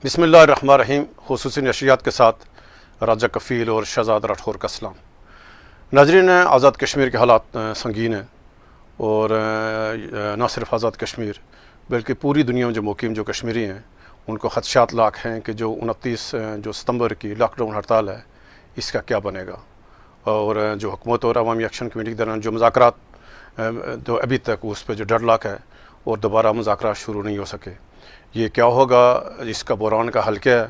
بسم اللہ الرحمن الرحیم. خصوصی نشریات کے ساتھ راجہ کفیل اور شہزاد راٹھور کا سلام. ناظرین، آزاد کشمیر کے حالات سنگین ہیں اور نہ صرف آزاد کشمیر بلکہ پوری دنیا میں جو مقیم جو کشمیری ہیں ان کو خدشات لاکھ ہیں کہ جو 29 ستمبر کی لاک ڈاؤن ہڑتال ہے اس کا کیا بنے گا، اور جو حکومت اور عوامی ایکشن کمیٹی کے درمیان جو مذاکرات جو ابھی تک اس پہ جو ڈیڈ لاک ہے اور دوبارہ مذاکرات شروع نہیں ہو سکے، یہ کیا ہوگا، اس کا بحران کا حل کیا ہے،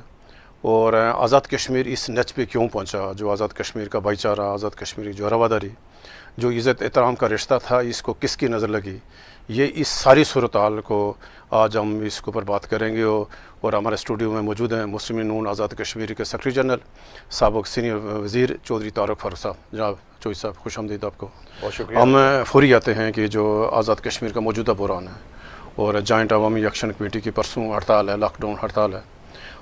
اور آزاد کشمیر اس نچ پہ کیوں پہنچا. جو آزاد کشمیر کا بھائی چارہ، آزاد کشمیری جو رواداری، جو عزت احترام کا رشتہ تھا، اس کو کس کی نظر لگی، یہ اس ساری صورتحال کو آج ہم اس کے اوپر بات کریں گے. اور ہمارے اسٹوڈیو میں موجود ہیں مسلم نون آزاد کشمیر کے سیکرٹری جنرل سابق سینئر وزیر چودھری طارق فاروق صاحب. جناب چودھری صاحب، خوش آمدید آپ کو. بہت شکریہ. ہم فوری آتے ہیں کہ جو آزاد کشمیر کا موجودہ بحران ہے اور جوائنٹ عوامی ایکشن کمیٹی کی پرسوں ہڑتال ہے، لاک ڈاؤن ہڑتال ہے،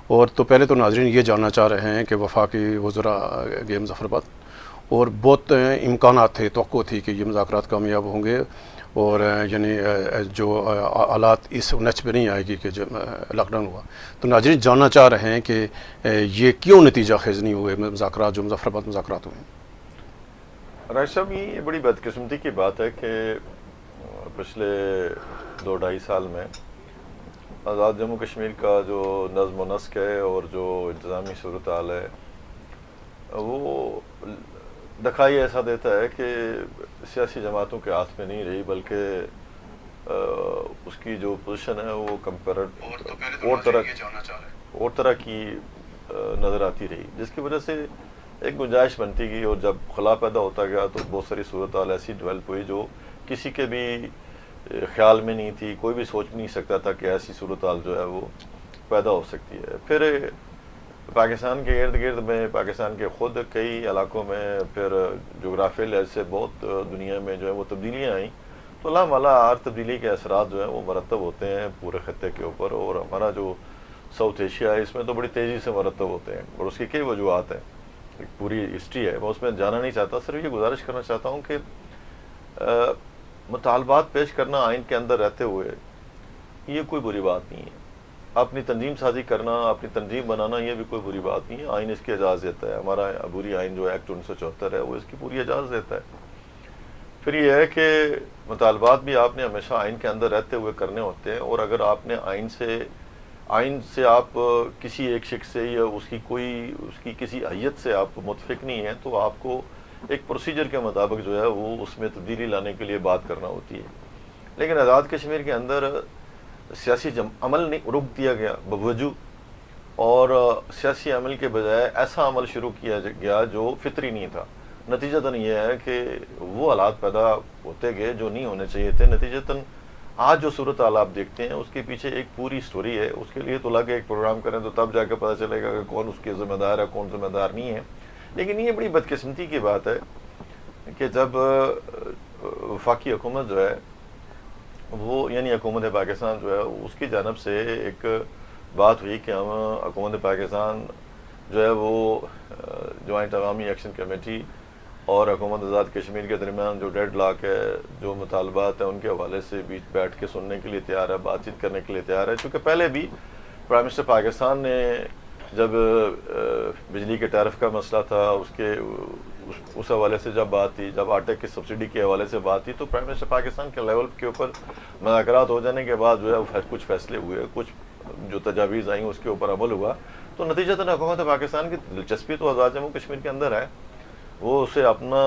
اور تو پہلے تو ناظرین یہ جاننا چاہ رہے ہیں کہ وفاقی وزراء گئے مظفر آباد اور بہت امکانات تھے، توقع تھی کہ یہ مذاکرات کامیاب ہوں گے اور یعنی جو حالات اس نچ پہ نہیں آئے گی کہ جو لاک ڈاؤن ہوا. تو ناظرین جاننا چاہ رہے ہیں کہ یہ کیوں نتیجہ خیز نہیں ہوئے مذاکرات جو مظفر آباد مذاکرات ہوئے. راج صاحب، یہ بڑی بدقسمتی کی بات ہے کہ پچھلے 2-2.5 سال میں آزاد جموں کشمیر کا جو نظم و نسق ہے اور جو انتظامی صورتحال ہے وہ دکھائی ایسا دیتا ہے کہ سیاسی جماعتوں کے ہاتھ میں نہیں رہی، بلکہ اس کی جو پوزیشن ہے وہ اور طرح کی نظر آتی رہی، جس کی وجہ سے ایک گنجائش بنتی گئی. اور جب خلا پیدا ہوتا گیا تو بہت ساری صورتحال ایسی ڈیولپ ہوئی جو کسی کے بھی خیال میں نہیں تھی. کوئی بھی سوچ نہیں سکتا تھا کہ ایسی صورتحال جو ہے وہ پیدا ہو سکتی ہے. پھر پاکستان کے ارد گرد میں، پاکستان کے خود کئی علاقوں میں، پھر جغرافیل لحاظ سے بہت دنیا میں جو ہے وہ تبدیلیاں آئیں. تو اللہ مالا ہر تبدیلی کے اثرات جو ہیں وہ مرتب ہوتے ہیں پورے خطے کے اوپر، اور ہمارا جو ساؤتھ ایشیا ہے اس میں تو بڑی تیزی سے مرتب ہوتے ہیں، اور اس کی کئی وجوہات ہیں. ایک پوری ہسٹری ہے، میں اس میں جانا نہیں چاہتا. صرف یہ گزارش کرنا چاہتا ہوں کہ مطالبات پیش کرنا آئین کے اندر رہتے ہوئے یہ کوئی بری بات نہیں ہے. اپنی تنظیم سازی کرنا، اپنی تنظیم بنانا، یہ بھی کوئی بری بات نہیں ہے. آئین اس کی اجازت دیتا ہے. ہمارا عبوری آئین جو ایکٹ 1974 ہے وہ اس کی پوری اجازت دیتا ہے. پھر یہ ہے کہ مطالبات بھی آپ نے ہمیشہ آئین کے اندر رہتے ہوئے کرنے ہوتے ہیں، اور اگر آپ نے آئین سے آپ کسی ایک شخص سے یا اس کی کسی حیت سے آپ متفق نہیں ہیں تو آپ کو ایک پروسیجر کے مطابق جو ہے وہ اس میں تبدیلی لانے کے لیے بات کرنا ہوتی ہے. لیکن آزاد کشمیر کے اندر سیاسی عمل نہیں رک دیا گیا بوجو، اور سیاسی عمل کے بجائے ایسا عمل شروع کیا گیا جو فطری نہیں تھا. نتیجتاً یہ ہے کہ وہ حالات پیدا ہوتے گئے جو نہیں ہونے چاہیے تھے. نتیجتاً آج جو صورتحال آپ دیکھتے ہیں اس کے پیچھے ایک پوری سٹوری ہے. اس کے لیے تو لگے ایک پروگرام کریں تو تب جا کے پتہ چلے گا کہ کون اس کے ذمہ دار ہے، کون ذمہ دار نہیں ہے. لیکن یہ بڑی بدقسمتی کی بات ہے کہ جب وفاقی حکومت جو ہے وہ یعنی حکومت پاکستان جو ہے اس کی جانب سے ایک بات ہوئی کہ ہم حکومت پاکستان جو ہے وہ جوائنٹ عوامی ایکشن کمیٹی اور حکومت آزاد کشمیر کے درمیان جو ڈیڈ لاک ہے، جو مطالبات ہیں ان کے حوالے سے بیچ بیٹھ کے سننے کے لیے تیار ہے، بات چیت کرنے کے لیے تیار ہے. چونکہ پہلے بھی پرائم منسٹر پاکستان نے جب بجلی کے ٹیرف کا مسئلہ تھا اس حوالے سے جب بات تھی، جب آٹے کی سبسڈی کے حوالے سے بات تھی، تو پرائم منسٹر پاکستان کے لیول کے اوپر مذاکرات ہو جانے کے بعد جو ہے کچھ فیصلے ہوئے، کچھ جو تجاویز آئیں اس کے اوپر عمل ہوا. تو نتیجتاً حکومت پاکستان کی دلچسپی تو آزاد جموں کشمیر کے اندر ہے، وہ اسے اپنا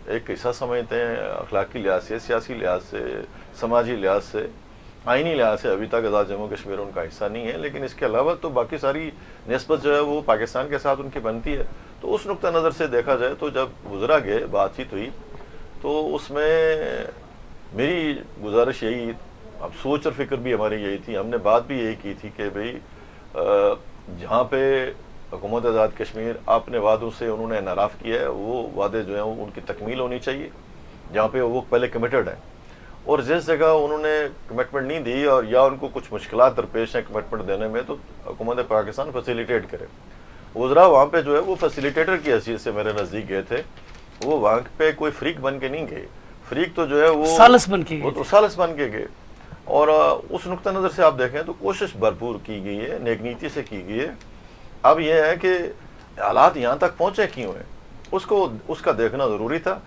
ایک حصہ سمجھتے ہیں. اخلاقی لحاظ سے، سیاسی لحاظ سے، سماجی لحاظ سے، آئینی لحاظ سے ابھی تک آزاد جموں کشمیر ان کا حصہ نہیں ہے. لیکن اس کے علاوہ تو باقی ساری نسبت جو ہے وہ پاکستان کے ساتھ ان کی بنتی ہے. تو اس نقطہ نظر سے دیکھا جائے تو جب وزراء گئے، بات چیت ہوئی، تو اس میں میری گزارش یہی، اب سوچ اور فکر بھی ہماری یہی تھی، ہم نے بات بھی یہی کی تھی کہ بھئی جہاں پہ حکومت آزاد کشمیر اپنے وعدوں سے انہوں نے انحراف کیا ہے، وہ وعدے جو ہیں ان کی تکمیل ہونی چاہیے جہاں پہ وہ پہلے کمیٹڈ ہیں. اور جس جگہ انہوں نے کمٹمنٹ نہیں دی اور یا ان کو کچھ مشکلات درپیش ہیں کمٹمنٹ دینے میں، تو حکومت پاکستان فیسیلیٹیٹ کرے. وزراء وہاں پہ جو ہے وہ فیسیلیٹیٹر کی حیثیت سے میرے نزدیک گئے تھے. وہ وہاں پہ کوئی فریق بن کے نہیں گئے. فریق تو جو ہے وہ سالس بن کے وہ تو سالس بن کے گئے. اور اس نقطہ نظر سے آپ دیکھیں تو کوشش بھرپور کی گئی ہے، نیک نیتی سے کی گئی ہے. اب یہ ہے کہ حالات یہاں تک پہنچے کیوں ہیں، اس کا دیکھنا ضروری تھا.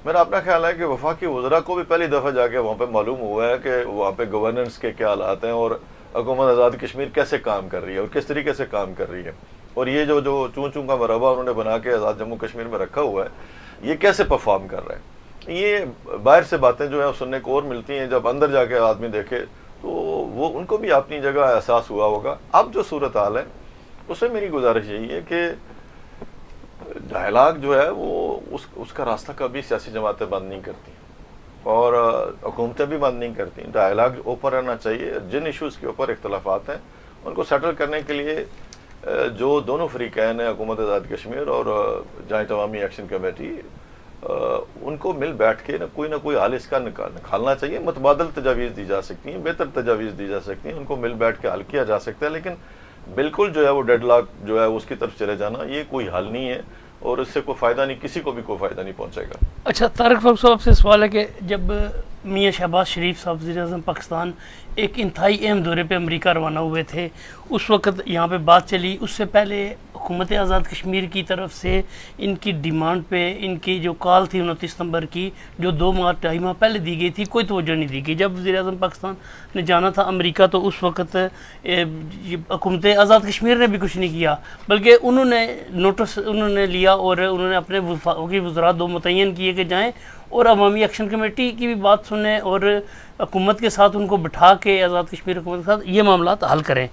میرا اپنا خیال ہے کہ وفاقی وزراء کو بھی پہلی دفعہ جا کے وہاں پہ معلوم ہوا ہے کہ وہاں پہ گورننس کے کیا حالات ہیں اور حکومت آزاد کشمیر کیسے کام کر رہی ہے اور کس طریقے سے کام کر رہی ہے، اور یہ جو چون چون کا مربع انہوں نے بنا کے آزاد جموں کشمیر میں رکھا ہوا ہے یہ کیسے پرفارم کر رہا ہے. یہ باہر سے باتیں جو ہیں سننے کو اور ملتی ہیں، جب اندر جا کے آدمی دیکھے تو وہ ان کو بھی اپنی جگہ احساس ہوا ہوگا. اب جو صورتحال ہے اس سے میری گزارش یہی ہے کہ ڈائلاگ جو ہے وہ اس کا راستہ کبھی سیاسی جماعتیں بند نہیں کرتی اور حکومتیں بھی بند نہیں کرتی. ڈائلاگ اوپن رہنا چاہیے. جن ایشوز کے اوپر اختلافات ہیں ان کو سیٹل کرنے کے لیے جو دونوں فریقین ہیں، حکومت آزاد کشمیر اور جوائنٹ عوامی ایکشن کمیٹی، ان کو مل بیٹھ کے نہ کوئی حل اس کا نکالنا چاہیے. متبادل تجاویز دی جا سکتی ہیں، بہتر تجاویز دی جا سکتی ہیں، ان کو مل بیٹھ کے حل کیا جا سکتا ہے، لیکن بالکل جو ہے وہ ڈیڈ لاک جو ہے اس کی طرف چلے جانا یہ کوئی حل نہیں ہے اور اس سے کوئی فائدہ نہیں، کسی کو بھی کوئی فائدہ نہیں پہنچے گا. اچھا طارق فاروق صاحب سے سوال ہے کہ جب میاں شہباز شریف صاحب وزیر اعظم پاکستان ایک انتہائی اہم دورے پہ امریکہ روانہ ہوئے تھے، اس وقت یہاں پہ بات چلی، اس سے پہلے حکومت آزاد کشمیر کی طرف سے ان کی ڈیمانڈ پہ ان کی جو کال تھی 29 ستمبر کی جو 2 ماہ 2.5 ماہ پہلے دی گئی تھی، کوئی توجہ نہیں دی گئی. جب وزیر اعظم پاکستان نے جانا تھا امریکہ تو اس وقت حکومت آزاد کشمیر نے بھی کچھ نہیں کیا، بلکہ انہوں نے نوٹس لیا اور انہوں نے اپنے وفاقی وزراء 2 متعین کیے کہ جائیں اور عوامی ایکشن کمیٹی کی بھی بات سنیں اور حکومت کے ساتھ ان کو بٹھا کے آزاد کشمیر حکومت کے ساتھ یہ معاملات حل کریں.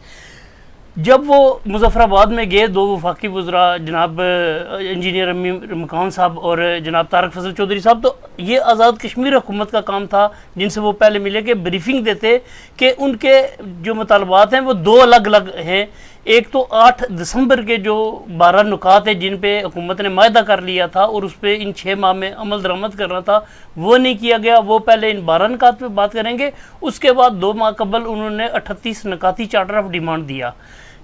جب وہ مظفر آباد میں گئے 2 وفاقی وزراء جناب انجینئر امین مکان صاحب اور جناب طارق فضل چودھری صاحب، تو یہ آزاد کشمیر حکومت کا کام تھا جن سے وہ پہلے ملے کہ بریفنگ دیتے کہ ان کے جو مطالبات ہیں وہ 2 الگ الگ ہیں. ایک تو 8 دسمبر کے جو 12 نکات ہیں جن پہ حکومت نے معاہدہ کر لیا تھا اور اس پہ ان 6 ماہ میں عمل درآمد کرنا تھا وہ نہیں کیا گیا. وہ پہلے ان 12 نکات پہ بات کریں گے، اس کے بعد 2 ماہ قبل انہوں نے 38 نکاتی چارٹر آف ڈیمانڈ دیا.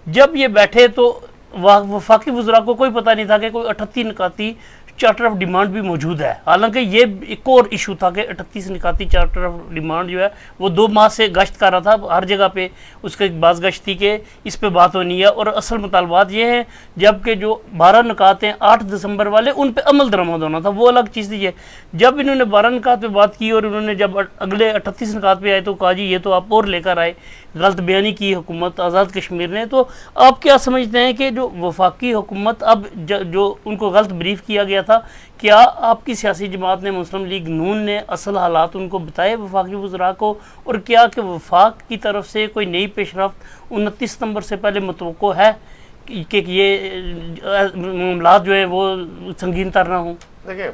جب یہ بیٹھے تو وفاقی وزراء کو کوئی پتہ نہیں تھا کہ کوئی 38 نکاتی چارٹر آف ڈیمانڈ بھی موجود ہے، حالانکہ یہ ایک اور ایشو تھا کہ 38 نکاتی چارٹر آف ڈیمانڈ جو ہے وہ 2 ماہ سے گشت کر رہا تھا ہر جگہ پہ، اس کے بعض گشت تھی کہ اس پہ بات ہونی ہے اور اصل مطالبات یہ ہیں. جبکہ جو 12 نکات ہیں 8 دسمبر والے ان پہ عمل درآمد ہونا تھا، وہ الگ چیز تھی. جب انہوں نے 12 نکات پہ بات کی اور انہوں نے جب اگلے 38 نکات پہ آئے تو کہا جی یہ تو آپ اور لے کر آئے، غلط بیانی کی حکومت آزاد کشمیر نے. تو آپ کیا سمجھتے ہیں کہ جو وفاقی حکومت اب جو ان کو غلط بریف کیا گیا تھا، کیا آپ کی سیاسی جماعت نے مسلم لیگ نون نے اصل حالات ان کو بتائے وفاقی وزراء کو، اور کیا کہ وفاق کی طرف سے کوئی نئی پیش رفت 29 ستمبر سے پہلے متوقع ہے کہ یہ معاملات جو ہیں وہ سنگین تر نہ ہوں؟ دیکھیں،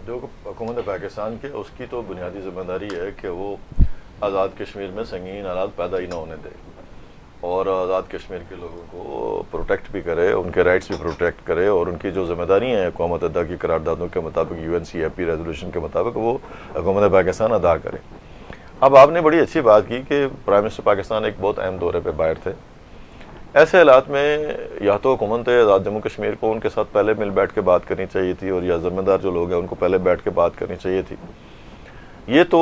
جو حکومت پاکستان کے اس کی تو بنیادی ذمہ داری ہے کہ وہ آزاد کشمیر میں سنگین حالات پیدا ہی نہ ہونے دے اور آزاد کشمیر کے لوگوں کو پروٹیکٹ بھی کرے، ان کے رائٹس بھی پروٹیکٹ کرے اور ان کی جو ذمہ داری ہیں اقوام متحدہ کی قراردادوں کے مطابق، UNCAP ریزولوشن کے مطابق، وہ حکومت پاکستان ادا کرے. اب آپ نے بڑی اچھی بات کی کہ پرائم منسٹر پاکستان ایک بہت اہم دورے پہ باہر تھے. ایسے حالات میں یا تو حکومت آزاد جموں کشمیر کو ان کے ساتھ پہلے مل بیٹھ کے بات کرنی چاہیے تھی اور یا ذمہ دار جو لوگ ہیں ان کو پہلے بیٹھ کے بات کرنی چاہیے تھی. یہ تو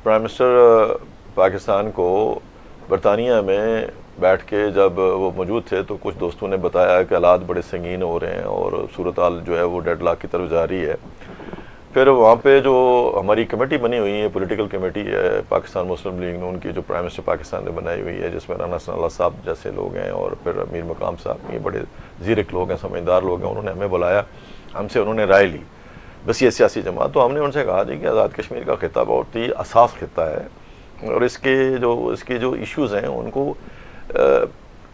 پرائم منسٹر پاکستان کو برطانیہ میں بیٹھ کے جب وہ موجود تھے تو کچھ دوستوں نے بتایا کہ حالات بڑے سنگین ہو رہے ہیں اور صورتحال جو ہے وہ ڈیڈ لاک کی طرف جا رہی ہے. پھر وہاں پہ جو ہماری کمیٹی بنی ہوئی ہے، پولیٹیکل کمیٹی ہے پاکستان مسلم لیگ نون کی، جو پرائم منسٹر پاکستان نے بنائی ہوئی ہے، جس میں رانا ثناء اللہ صاحب جیسے لوگ ہیں اور پھر امیر مقام صاحب، یہ بڑے زیرک لوگ ہیں، سمجھدار لوگ ہیں. انہوں نے ہمیں بلایا، ہم سے انہوں نے رائے لی، بس یہ سیاسی جماعت. تو ہم نے ان سے کہا جی کہ آزاد کشمیر کا خطہ بہت ہی حساس خطہ ہے اور اس کے جو ایشوز ہیں ان کو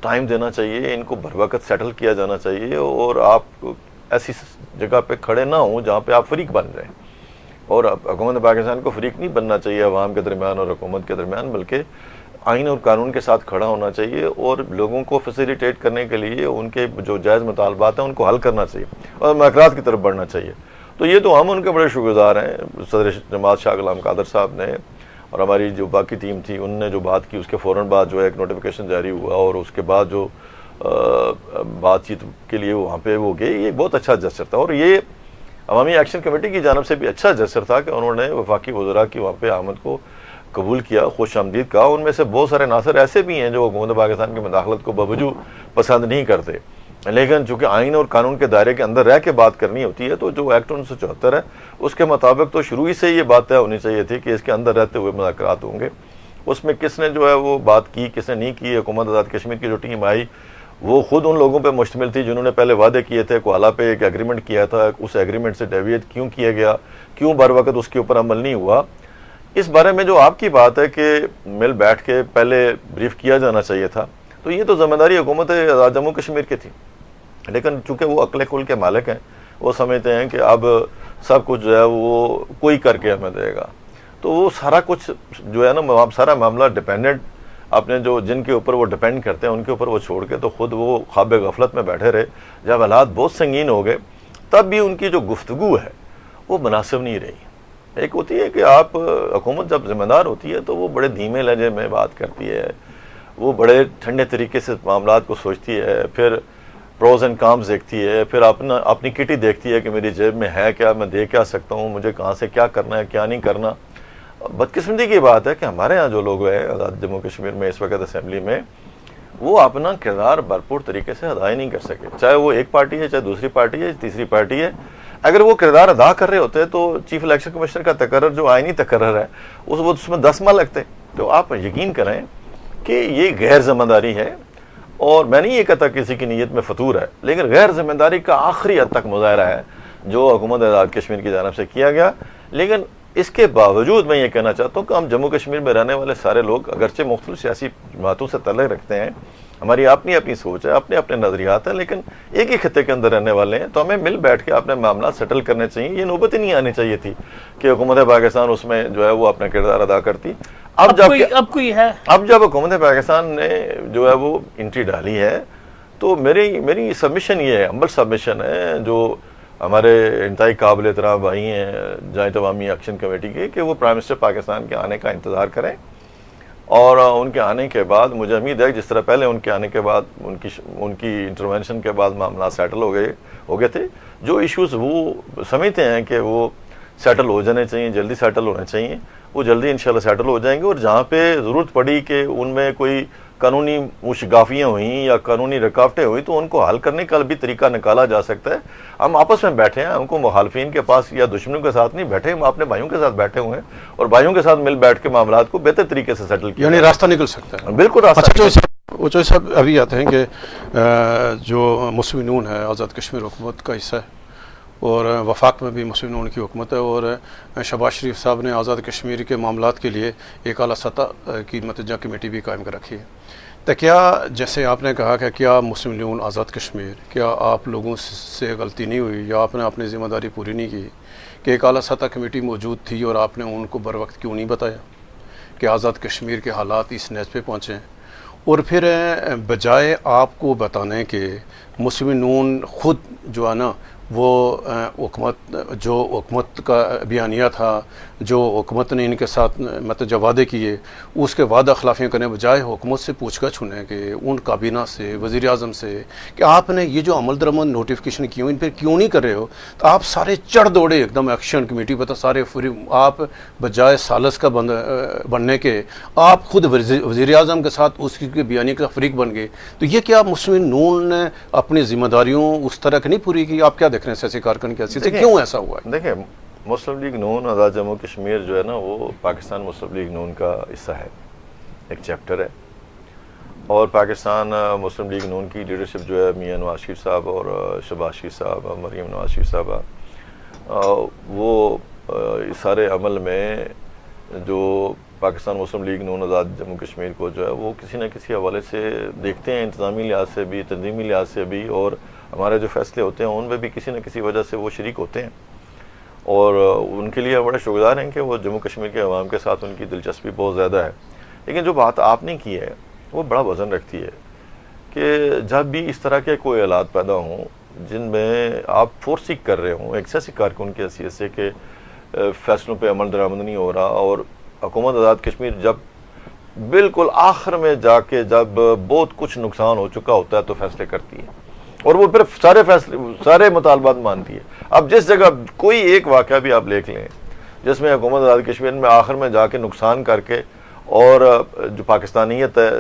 ٹائم دینا چاہیے، ان کو بر وقت سیٹل کیا جانا چاہیے اور آپ ایسی جگہ پہ کھڑے نہ ہوں جہاں پہ آپ فریق بن جائیں. اور حکومت پاکستان کو فریق نہیں بننا چاہیے عوام کے درمیان اور حکومت کے درمیان، بلکہ آئین اور قانون کے ساتھ کھڑا ہونا چاہیے اور لوگوں کو فیسیلیٹیٹ کرنے کے لیے ان کے جو جائز مطالبات ہیں ان کو حل کرنا چاہیے اور مذاکرات کی طرف بڑھنا چاہیے. تو یہ تو ہم ان کے بڑے شکر گزار ہیں. صدر جماعت شاہ غلام قادر صاحب نے اور ہماری جو باقی ٹیم تھی ان نے جو بات کی، اس کے فوراً بعد جو ہے ایک نوٹیفیکیشن جاری ہوا اور اس کے بعد جو بات چیت کے لیے وہاں پہ وہ گئے، یہ بہت اچھا جسر تھا. اور یہ عوامی ایکشن کمیٹی کی جانب سے بھی اچھا جسر تھا کہ انہوں نے وفاقی وزراء کی وہاں پہ آمد کو قبول کیا, خوش آمدید کہا. ان میں سے بہت سارے عناصر ایسے بھی ہیں جو حکومت پاکستان کی مداخلت کو باوجود پسند نہیں کرتے, لیکن چونکہ آئین اور قانون کے دائرے کے اندر رہ کے بات کرنی ہوتی ہے, تو جو ایکٹ 1974 ہے اس کے مطابق تو شروع ہی سے یہ بات طے ہونی چاہیے تھی کہ اس کے اندر رہتے ہوئے مذاکرات ہوں گے. اس میں کس نے جو ہے وہ بات کی, کس نے نہیں کی. حکومت آزاد کشمیر کی جو ٹیم آئی وہ خود ان لوگوں پہ مشتمل تھی جنہوں نے پہلے وعدے کیے تھے, کوالہ پہ ایک ایگریمنٹ کیا تھا, اس ایگریمنٹ سے ڈیویٹ کیوں کیا گیا, کیوں بر وقت اس کے اوپر عمل نہیں ہوا. اس بارے میں جو آپ کی بات ہے کہ مل بیٹھ کے پہلے بریف کیا جانا چاہیے تھا, تو یہ تو ذمہ داری حکومت آزاد جموں کشمیر کی تھی. لیکن چونکہ وہ عقل کل کے مالک ہیں, وہ سمجھتے ہیں کہ اب سب کچھ جو ہے وہ کوئی کر کے ہمیں دے گا, تو وہ سارا کچھ جو ہے نا سارا معاملہ ڈیپینڈنٹ اپنے جو جن کے اوپر وہ ڈیپینڈ کرتے ہیں ان کے اوپر وہ چھوڑ کے تو خود وہ خواب غفلت میں بیٹھے رہے. جب حالات بہت سنگین ہو گئے تب بھی ان کی جو گفتگو ہے وہ مناسب نہیں رہی. ایک ہوتی ہے کہ آپ حکومت جب ذمہ دار ہوتی ہے تو وہ بڑے دھیمے لہجے میں بات کرتی ہے, وہ بڑے ٹھنڈے طریقے سے معاملات کو سوچتی ہے, پھر پروز اینڈ کامز دیکھتی ہے, پھر اپنی کٹی دیکھتی ہے کہ میری جیب میں ہے کیا, میں دے کیا سکتا ہوں, مجھے کہاں سے کیا کرنا ہے کیا نہیں کرنا. بدقسمتی کی بات ہے کہ ہمارے ہاں جو لوگ ہیں آزاد جموں کشمیر میں اس وقت اسمبلی میں, وہ اپنا کردار بھرپور طریقے سے ادا ہی نہیں کر سکے. چاہے وہ ایک پارٹی ہے, چاہے دوسری پارٹی ہے, تیسری پارٹی ہے. اگر وہ کردار ادا کر رہے ہوتے تو چیف الیکشن کمشنر کا تقرر جو آئینی تقرر ہے اس میں 10 ماہ لگتے. تو آپ یقین کریں کہ یہ غیر ذمہ داری ہے, اور میں نہیں یہ کہتا کسی کی نیت میں فطور ہے, لیکن غیر ذمہ داری کا آخری حد تک مظاہرہ ہے جو حکومت آزاد کشمیر کی جانب سے کیا گیا. لیکن اس کے باوجود میں یہ کہنا چاہتا ہوں کہ ہم جموں کشمیر میں رہنے والے سارے لوگ اگرچہ مختلف سیاسی جماعتوں سے تعلق رکھتے ہیں, ہماری اپنی اپنی سوچ ہے, اپنے اپنے نظریات ہیں, لیکن ایک ہی خطے کے اندر رہنے والے ہیں, تو ہمیں مل بیٹھ کے اپنے معاملات سیٹل کرنے چاہیے. یہ نوبت ہی نہیں آنی چاہیے تھی کہ حکومت پاکستان اس میں جو ہے وہ اپنا کردار ادا کرتی. اب جب حکومت پاکستان نے جو ہے وہ انٹری ڈالی ہے, تو میری سبمیشن یہ ہے, ہمبل سبمیشن ہے جو ہمارے انتہائی قابل احترام بھائی ہیں جوائنٹ عوامی ایکشن کمیٹی کے, کہ وہ پرائم منسٹر پاکستان کے آنے کا انتظار کریں, اور ان کے آنے کے بعد مجھے امید ہے جس طرح پہلے ان کے آنے کے بعد ان کی انٹرونشن کے بعد معاملات سیٹل ہو گئے تھے, جو ایشوز وہ سمجھتے ہیں کہ وہ سیٹل ہو جانے چاہیے, جلدی سیٹل ہونے چاہیے, وہ جلدی انشاءاللہ سیٹل ہو جائیں گے. اور جہاں پہ ضرورت پڑی کہ ان میں کوئی قانونی مشگافیاں ہوئیں یا قانونی رکاوٹیں ہوئیں تو ان کو حل کرنے کا بھی طریقہ نکالا جا سکتا ہے. ہم آپس میں بیٹھے ہیں, ہم کو مخالفین کے پاس یا دشمنوں کے ساتھ نہیں بیٹھے, ہم اپنے بھائیوں کے ساتھ بیٹھے ہوئے ہیں, اور بھائیوں کے ساتھ مل بیٹھ کے معاملات کو بہتر طریقے سے سیٹل کیا, یعنی راستہ نکل سکتا ہے. بالکل راستہ. وہ جو صاحب ابھی آتے ہیں کہ جو مسلم نون ہے آزاد کشمیر حکومت کا حصہ ہے, اور وفاق میں بھی مسلم نون کی حکومت ہے, اور شہباز شریف صاحب نے آزاد کشمیر کے معاملات کے لیے ایک اعلیٰ سطح کی متوجہ کمیٹی بھی قائم کر رکھی ہے. تو کیا جیسے آپ نے کہا کہ کیا مسلم نون آزاد کشمیر, کیا آپ لوگوں سے غلطی نہیں ہوئی یا آپ نے اپنی ذمہ داری پوری نہیں کی کہ ایک اعلیٰ سطح کمیٹی موجود تھی اور آپ نے ان کو بر وقت کیوں نہیں بتایا کہ آزاد کشمیر کے حالات اس نیز پہ پہنچے, اور پھر بجائے آپ کو بتانے کہ مسلم نون خود جو ہے نا وہ حکومت کا بیانیہ تھا, جو حکومت نے ان کے ساتھ مطلب جو وعدے کیے اس کے وعدہ خلافیاں کرنے بجائے حکومت سے پوچھ گچھ ہونے کے ان کابینہ سے, وزیر اعظم سے, کہ آپ نے یہ جو عمل درآمد نوٹیفیکیشن کیوں ان پہ کیوں نہیں کر رہے ہو, تو آپ سارے چڑھ دوڑے ایک دم ایکشن کمیٹی پہ, سارے آپ بجائے سالس کا بننے کے آپ خود وزیر اعظم کے ساتھ اس کی بیانیے کا فریق بن گئے. تو یہ کیا مسلم نون نے اپنی ذمہ داریوں اس طرح کی نہیں پوری کی؟ آپ کیا دیکھ رہے ہیں سیاسی کارکن کے حیثیت سے, کیوں ایسا ہوا ہے؟ دیکھیں, مسلم لیگ نون آزاد جموں کشمیر جو ہے نا وہ پاکستان مسلم لیگ نون کا حصہ ہے, ایک چیپٹر ہے, اور پاکستان مسلم لیگ نون کی لیڈرشپ جو ہے میاں نواز شریف صاحب اور شہباز شریف صاحب, مریم نواز شریف صاحبہ, وہ اس سارے عمل میں جو پاکستان مسلم لیگ نون آزاد جموں کشمیر کو جو ہے وہ کسی نہ کسی حوالے سے دیکھتے ہیں, انتظامی لحاظ سے بھی, تنظیمی لحاظ سے بھی, اور ہمارے جو فیصلے ہوتے ہیں ان میں بھی کسی نہ کسی وجہ سے وہ شریک ہوتے ہیں, اور ان کے لیے بڑے شکرگزار ہیں کہ وہ جموں کشمیر کے عوام کے ساتھ ان کی دلچسپی بہت زیادہ ہے. لیکن جو بات آپ نے کی ہے وہ بڑا وزن رکھتی ہے کہ جب بھی اس طرح کے کوئی حالات پیدا ہوں جن میں آپ فورسنگ کر رہے ہوں ایک سیاسی کارکن کی حیثیت سے کہ فیصلوں پہ عمل درآمد نہیں ہو رہا, اور حکومت آزاد کشمیر جب بالکل آخر میں جا کے جب بہت کچھ نقصان ہو چکا ہوتا ہے تو فیصلے کرتی ہے, اور وہ پھر سارے مطالبات مانتی ہے. اب جس جگہ کوئی ایک واقعہ بھی آپ دیکھ لیں جس میں حکومت آزاد کشمیر میں آخر میں جا کے نقصان کر کے اور جو پاکستانیت ہے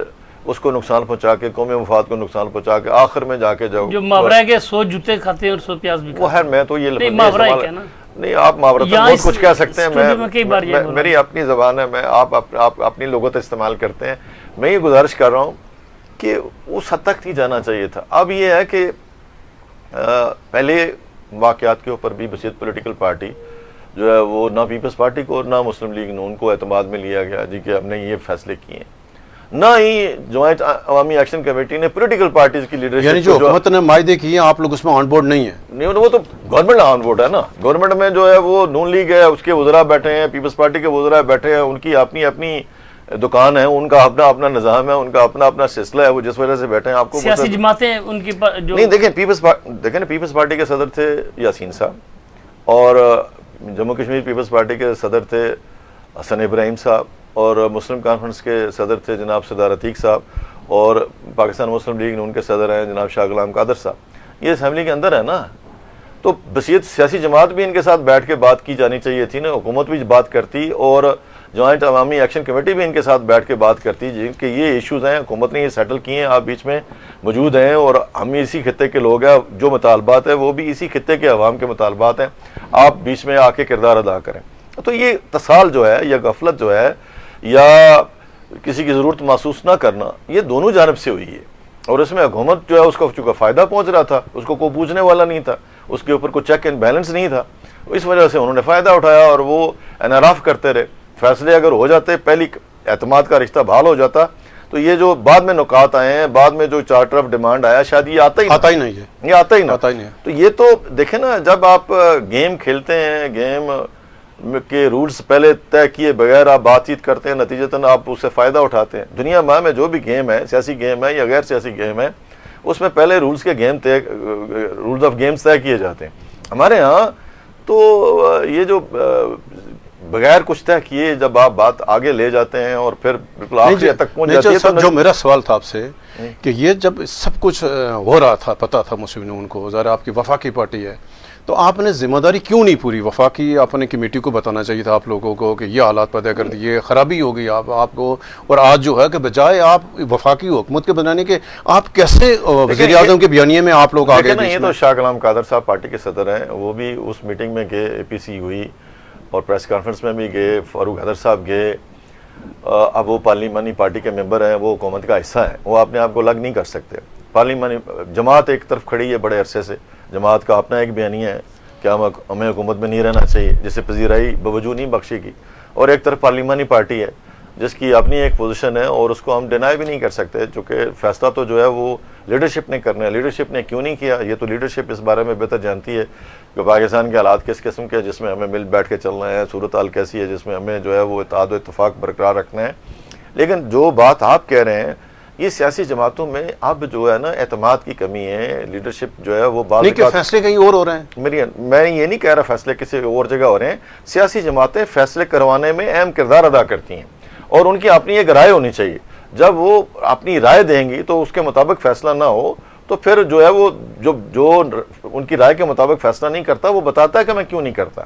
اس کو نقصان پہنچا کے، قومی مفاد کو نقصان پہنچا کے آخر میں جا کے جو محاورہ ہے کہ 100 جوتے کھاتے ہیں اور 100 پیاز بھی وہ خیر میں تو یہ محاورہ ہے کیا نا، نہیں آپ محاورت بہت کچھ کہہ سکتے ہیں، میری اپنی زبان ہے، میں آپ اپنی لغت استعمال کرتے ہیں. میں یہ گزارش کر رہا ہوں کہ اس حد تک نہیں جانا چاہیے تھا. اب یہ ہے کہ پہلے واقعات کے اوپر بھی بصیرت پولیٹیکل پارٹی جو ہے وہ نہ پیپلز پارٹی کو نہ مسلم لیگ نون کو اعتماد میں لیا گیا جی کہ ہم نے یہ فیصلے کیے ہیں، نہ ہی جوائنٹ عوامی ایکشن کمیٹی نے پولیٹیکل پارٹیز کی لیڈرشپ، یعنی جو حکومت نے معاہدے کیے ہیں آپ لوگ اس میں آن بورڈ نہیں ہیں؟ نہیں، وہ تو گورنمنٹ آن بورڈ ہے نا. گورنمنٹ میں جو ہے وہ نون لیگ ہے، اس کے وزراء بیٹھے ہیں، پیپلز پارٹی کے وزراء بیٹھے ہیں، ان کی اپنی اپنی دکان ہے، ان کا اپنا اپنا نظام ہے، ان کا اپنا اپنا سلسلہ ہے، وہ جس وجہ سے بیٹھے ہیں. آپ کو سیاسی جماعتیں ان کی جو نہیں دیکھیں پیپلز پارٹی کے صدر تھے یاسین صاحب، اور جموں کشمیر پیپلز پارٹی کے صدر تھے حسن ابراہیم صاحب، اور مسلم کانفرنس کے صدر تھے جناب سردار عتیق صاحب، اور پاکستان مسلم لیگ نون کے صدر ہیں جناب شاہ غلام قادر صاحب. یہ اسمبلی کے اندر ہے نا، تو بصیرت سیاسی جماعت بھی ان کے ساتھ بیٹھ کے بات کی جانی چاہیے تھی نا. حکومت بھی بات کرتی اور جوائنٹ عوامی ایکشن کمیٹی بھی ان کے ساتھ بیٹھ کے بات کرتی جن کے یہ ایشوز ہیں، حکومت نے یہ سیٹل کیے ہیں، آپ بیچ میں موجود ہیں اور ہم اسی خطے کے لوگ ہیں، جو مطالبات ہیں وہ بھی اسی خطے کے عوام کے مطالبات ہیں، آپ بیچ میں آ کے کردار ادا کریں. تو یہ تصال جو ہے یا غفلت جو ہے یا کسی کی ضرورت محسوس نہ کرنا، یہ دونوں جانب سے ہوئی ہے. اور اس میں حکومت جو ہے اس کو چونکہ فائدہ پہنچ رہا تھا، اس کو کوئی پوچھنے والا نہیں تھا، اس کے اوپر کوئی چیک اینڈ بیلنس نہیں تھا، اس وجہ سے انہوں نے فائدہ اٹھایا اور وہ انحراف کرتے رہے. فیصلے اگر ہو جاتے، پہلی اعتماد کا رشتہ بحال ہو جاتا، تو یہ جو بعد میں نکات آئے ہیں، بعد میں جو چارٹر آف ڈیمانڈ آیا، شاید یہ آتا ہی نہیں ہے، یہ آتا ہی نہیں. تو یہ تو دیکھیں نا، جب آپ گیم کھیلتے ہیں، گیم کے رولز پہلے طے کیے بغیر آپ بات چیت کرتے ہیں، نتیجتاً آپ اس سے فائدہ اٹھاتے ہیں. دنیا میں جو بھی گیم ہے، سیاسی گیم ہے یا غیر سیاسی گیم ہے، اس میں پہلے رولز آف گیمز طے کیے جاتے ہیں. ہمارے ہاں تو یہ جو بغیر کچھ طے کیے جب آپ بات آگے لے جاتے ہیں اور پھر بالکل آخری تک پہنچ جاتی ہے. جو میرا سوال تھا آپ سے کہ یہ جب سب کچھ ہو رہا تھا، پتا تھا مسلم لیگ کو، ظاہر آپ کی وفاقی پارٹی ہے، تو آپ نے ذمہ داری کیوں نہیں پوری؟ وفاقی اپنے کمیٹی کو بتانا چاہیے تھا آپ لوگوں کو کہ یہ حالات پیدا کر دیے، خرابی ہو گئی آپ کو. اور آج جو ہے کہ بجائے آپ وفاقی حکومت کے بنانے کے، آپ کیسے وزیر اعظم کے بیانیے میں آپ لوگ آگے؟ یہ تو شاہ غلام قادر صاحب پارٹی کے صدر ہیں، وہ بھی اس میٹنگ میں گئے، اے پی سی ہوئی اور پریس کانفرنس میں بھی گئے، فاروق حیدر صاحب گئے. اب وہ پارلیمانی پارٹی کے ممبر ہیں، وہ حکومت کا حصہ ہیں، وہ اپنے آپ کو الگ نہیں کر سکتے. پارلیمانی جماعت ایک طرف کھڑی ہے بڑے عرصے سے، جماعت کا اپنا ایک بیانیہ ہے کہ ہمیں حکومت میں نہیں رہنا چاہیے، جسے پذیرائی بوجود نہیں بخشے گی. اور ایک طرف پارلیمانی پارٹی ہے جس کی اپنی ایک پوزیشن ہے اور اس کو ہم ڈینائی بھی نہیں کر سکتے، چونکہ فیصلہ تو جو ہے وہ لیڈرشپ نے کرنا ہے. لیڈرشپ نے کیوں نہیں کیا، یہ تو لیڈرشپ اس بارے میں بہتر جانتی ہے کہ پاکستان کے حالات کس قسم کے، جس میں ہمیں مل بیٹھ کے چلنا ہے، صورتحال کیسی ہے جس میں ہمیں جو ہے وہ اتحاد و اتفاق برقرار رکھنا ہے. لیکن جو بات آپ کہہ رہے ہیں، یہ سیاسی جماعتوں میں اب جو ہے نا اعتماد کی کمی ہے، لیڈرشپ جو ہے وہ بعض نہیں کہ فیصلے کہیں اور ہو رہے ہیں. میں یہ نہیں کہہ رہا فیصلے کسی اور جگہ ہو رہے ہیں. سیاسی جماعتیں فیصلے کروانے میں اہم کردار ادا کرتی ہیں اور ان کی اپنی ایک رائے ہونی چاہیے. جب وہ اپنی رائے دیں گی تو اس کے مطابق فیصلہ نہ ہو تو پھر جو ہے وہ جو ان کی رائے کے مطابق فیصلہ نہیں کرتا، وہ بتاتا ہے کہ میں کیوں نہیں کرتا.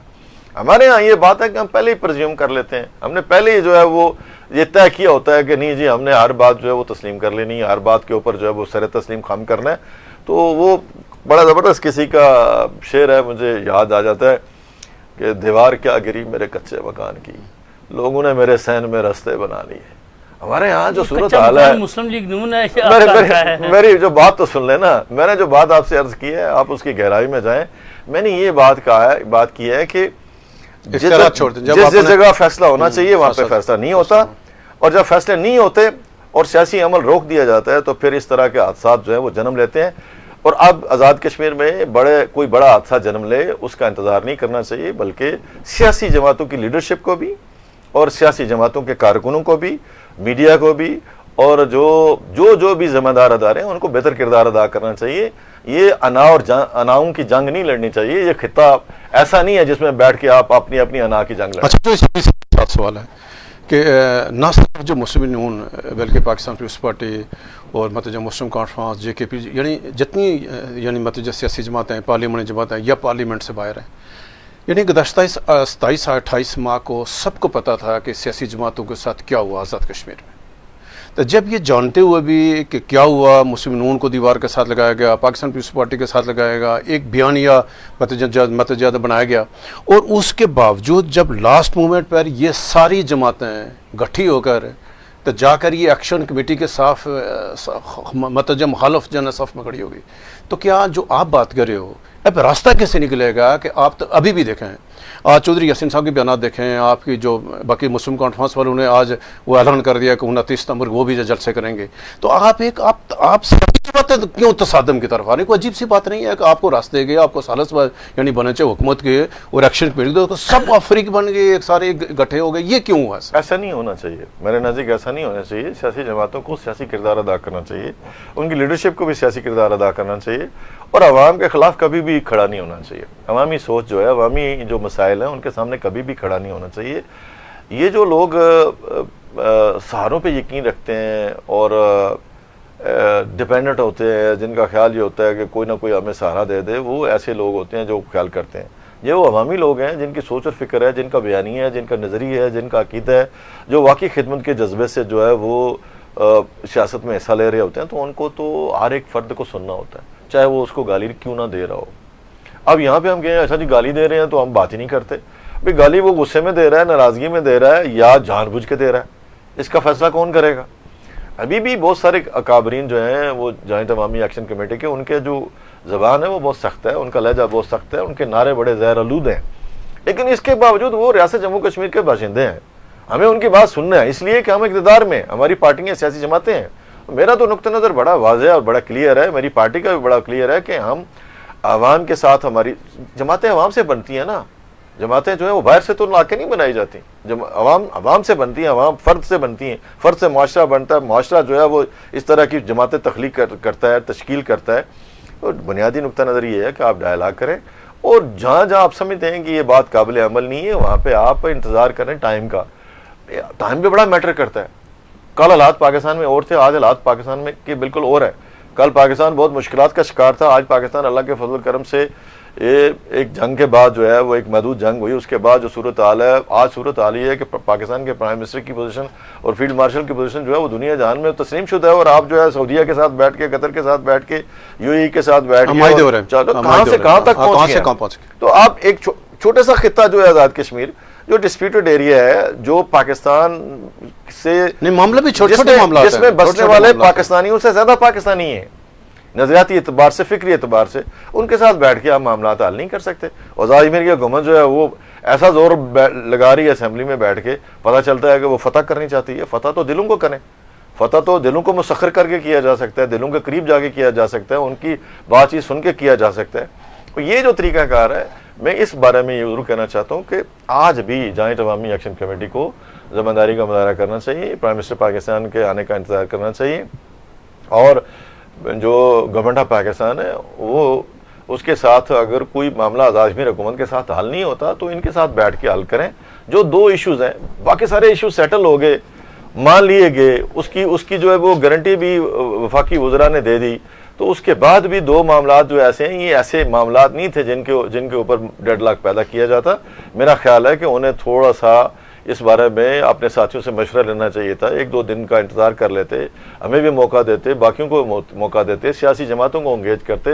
ہمارے ہاں یہ بات ہے کہ ہم پہلے ہی پرزیوم کر لیتے ہیں، ہم نے پہلے ہی جو ہے وہ یہ طے کیا ہوتا ہے کہ نہیں جی ہم نے ہر بات جو ہے وہ تسلیم کر لینی ہے، ہر بات کے اوپر جو ہے وہ سر تسلیم خم کرنا ہے. تو وہ بڑا زبردست کسی کا شعر ہے، مجھے یاد آ جاتا ہے کہ دیوار کیا گری میرے کچے مکان کی، لوگوں نے میرے سین میں رستے بنا لیے. ہمارے ہاں جو صورت حال ہے، مسلم لیگ نون ہے، میری جو بات تو سن لینا، میں نے جو بات آپ سے عرض کی ہے آپ اس کی گہرائی میں جائیں. میں نے یہ بات کی ہے کہ جس جگہ فیصلہ ہونا چاہیے وہاں پہ فیصلہ نہیں ہوتا، اور جب فیصلے نہیں ہوتے اور سیاسی عمل روک دیا جاتا ہے تو پھر اس طرح کے حادثات جو ہیں وہ جنم لیتے ہیں. اور اب آزاد کشمیر میں کوئی بڑا حادثہ جنم لے اس کا انتظار نہیں کرنا چاہیے، بلکہ سیاسی جماعتوں کی لیڈرشپ کو بھی اور سیاسی جماعتوں کے کارکنوں کو بھی، میڈیا کو بھی، اور جو بھی ذمہ دار ادارے ہیں ان کو بہتر کردار ادا کرنا چاہیے. یہ اناؤں کی جنگ نہیں لڑنی چاہیے. یہ خطہ ایسا نہیں ہے جس میں بیٹھ کے آپ اپنی انا کی جنگ لڑیں. اچھا، تو اس ساتھ سوال ہے کہ نہ صرف جو مسلم نون بلکہ پاکستان پیپلز پارٹی اور جو مسلم کانفرنس، جے کے پی، یعنی جتنی جو سیاسی جماعتیں ہیں، پارلیمنٹ جماعتیں یا پارلیمنٹ سے باہر ہیں، یعنی گزشتہ 27-28 ماہ کو سب کو پتہ تھا کہ سیاسی جماعتوں کے ساتھ کیا ہوا آزاد کشمیر میں. تو جب یہ جانتے ہوئے بھی کہ کیا ہوا، مسلم نون کو دیوار کے ساتھ لگایا گیا، پاکستان پیپلز پارٹی کے ساتھ لگایا گیا، ایک بیانیہ متجدد بنایا گیا، اور اس کے باوجود جب لاسٹ مومنٹ پر یہ ساری جماعتیں گٹھی ہو کر تو جا کر یہ ایکشن کمیٹی کے مخالف جن صف میں کھڑی ہوگی، تو کیا جو آپ بات کر رہے ہو اب راستہ کیسے نکلے گا؟ کہ آپ تو ابھی بھی دیکھیں، آج چودھری یاسین صاحب کے بیانات دیکھیں، آپ کی جو باقی مسلم کانفرنس والوں نے آج وہ اعلان کر دیا کہ 29 ستمبر وہ بھی جلسے کریں گے. تو آپ کیوں تصادم کی طرف آ رہے ہیں؟ کوئی عجیب سی بات نہیں ہے کہ آپ کو راستے گئے، آپ کو سالس یعنی بنے چاہے حکومت کے اور ایکشن کمیٹی تو سب افریق بن گئے، ایک سارے گٹھے ہو گئے. یہ کیوں ہوا؟ ایسا نہیں ہونا چاہیے، میرے نزدیک ایسا نہیں ہونا چاہیے. سیاسی جماعتوں کو سیاسی کردار ادا کرنا چاہیے، ان کی لیڈرشپ کو بھی سیاسی کردار ادا کرنا چاہیے، اور عوام کے خلاف کبھی بھی کھڑا نہیں ہونا چاہیے. عوامی سوچ جو ہے، عوامی جو مسائل ہیں ان کے سامنے کبھی بھی کھڑا نہیں ہونا چاہیے. یہ جو لوگ سہاروں پہ یقین رکھتے ہیں اور ڈیپینڈنٹ ہوتے ہیں، جن کا خیال یہ ہوتا ہے کہ کوئی نہ کوئی ہمیں سہارا دے دے، وہ ایسے لوگ ہوتے ہیں جو خیال کرتے ہیں. یہ وہ عوامی لوگ ہیں جن کی سوچ اور فکر ہے، جن کا بیانیہ ہے، جن کا نظریہ ہے، جن کا عقیدہ ہے، جو واقعی خدمت کے جذبے سے جو ہے وہ سیاست میں حصہ لے رہے ہوتے ہیں. تو ان کو تو ہر ایک فرد کو سننا ہوتا ہے، چاہے وہ اس کو گالی کیوں نہ دے رہا ہو. اب یہاں پہ ہم کہیں اچھا جی گالی دے رہے ہیں تو ہم بات ہی نہیں کرتے. بھئی گالی وہ غصے میں دے رہا ہے، ناراضگی میں دے رہا ہے، یا جان بوجھ کے دے رہا ہے، اس کا فیصلہ کون کرے گا؟ ابھی بھی بہت سارے اکابرین جو ہیں وہ جوائنٹ عوامی ایکشن کمیٹی کے، ان کے جو زبان ہے وہ بہت سخت ہے، ان کا لہجہ بہت سخت ہے، ان کے نعرے بڑے زہر آلود ہیں، لیکن اس کے باوجود وہ ریاست جموں کشمیر کے باشندے ہیں. ہمیں ان کی بات سننا ہے، اس لیے کہ ہم اقتدار میں، ہماری پارٹیاں سیاسی جماعتیں ہیں. میرا تو نقطہ نظر بڑا واضح اور بڑا کلیئر ہے، میری پارٹی کا بھی بڑا کلیئر ہے کہ ہم عوام کے ساتھ، ہماری جماعتیں عوام سے بنتی ہیں نا. جماعتیں جو ہیں وہ باہر سے تو لا کے نہیں بنائی جاتی، عوام سے بنتی ہیں، عوام فرد سے بنتی ہیں، فرد سے معاشرہ بنتا ہے، معاشرہ جو ہے وہ اس طرح کی جماعتیں تخلیق کرتا ہے، تشکیل کرتا ہے. اور بنیادی نقطہ نظر یہ ہے کہ آپ ڈائلاگ کریں، اور جہاں جہاں آپ سمجھتے ہیں کہ یہ بات قابل عمل نہیں ہے وہاں پہ آپ انتظار کریں ٹائم کا. ٹائم بھی بڑا میٹر کرتا ہے. کل حالات پاکستان میں اور تھے، آج حالات پاکستان میں کہ بالکل اور ہے. کل پاکستان بہت مشکلات کا شکار تھا، آج پاکستان اللہ کے فضل و کرم سے ایک جنگ کے بعد جو ہے وہ ایک محدود جنگ ہوئی، اس کے بعد جو صورتحال ہے آج، صورتحال یہ ہے کہ پاکستان کے پرائم منسٹر کی پوزیشن اور فیلڈ مارشل کی پوزیشن جو ہے وہ دنیا جہان میں تسلیم شدہ ہے. اور آپ جو ہے سعودیہ کے ساتھ بیٹھ کے، قطر کے ساتھ بیٹھ کے، یو اے ای کے ساتھ بیٹھ کے چلو کہاں سے کہاں تک پہنچ گئے. تو آپ ایک چھوٹے سا خطہ جو ہے آزاد کشمیر، جو ڈسپیوٹڈ ایریا ہے، جو پاکستان سے معاملہ بھی چھوٹے چھوٹے معاملات ہیں، جس میں بسنے والے پاکستانیوں سے زیادہ پاکستانی ہیں نظریاتی اعتبار سے، فکری اعتبار سے، ان کے ساتھ بیٹھ کے آپ معاملات حل نہیں کر سکتے. آزاد کشمیر کی حکومت جو ہے وہ ایسا زور لگا رہی ہے اسمبلی میں بیٹھ کے، پتہ چلتا ہے کہ وہ فتح کرنی چاہتی ہے. فتح تو دلوں کو کریں، فتح تو دلوں کو مسخر کر کے کیا جا سکتا ہے، دلوں کے قریب جا کے کیا جا سکتا ہے، ان کی بات چیت سن کے کیا جا سکتا ہے. یہ جو طریقہ کار ہے، میں اس بارے میں یہ ضرور کہنا چاہتا ہوں کہ آج بھی جوائنٹ عوامی ایکشن کمیٹی کو ذمہ داری کا مظاہرہ کرنا چاہیے، پرائم منسٹر پاکستان کے آنے کا انتظار کرنا چاہیے، اور جو گورنمنٹ آف پاکستان ہے وہ اس کے ساتھ اگر کوئی معاملہ آزاد کشمیر حکومت کے ساتھ حل نہیں ہوتا تو ان کے ساتھ بیٹھ کے حل کریں. جو 2 ایشوز ہیں، باقی سارے ایشوز سیٹل ہو گئے، مان لیے گئے، اس کی جو ہے وہ گارنٹی بھی وفاقی وزراء نے دے دی. تو اس کے بعد بھی 2 معاملات جو ایسے ہیں، یہ ایسے معاملات نہیں تھے جن کے اوپر ڈیڈ لاک پیدا کیا جاتا. میرا خیال ہے کہ انہیں تھوڑا سا اس بارے میں اپنے ساتھیوں سے مشورہ لینا چاہیے تھا. 1-2 دن کا انتظار کر لیتے، ہمیں بھی موقع دیتے، باقیوں کو موقع دیتے، سیاسی جماعتوں کو انگیج کرتے،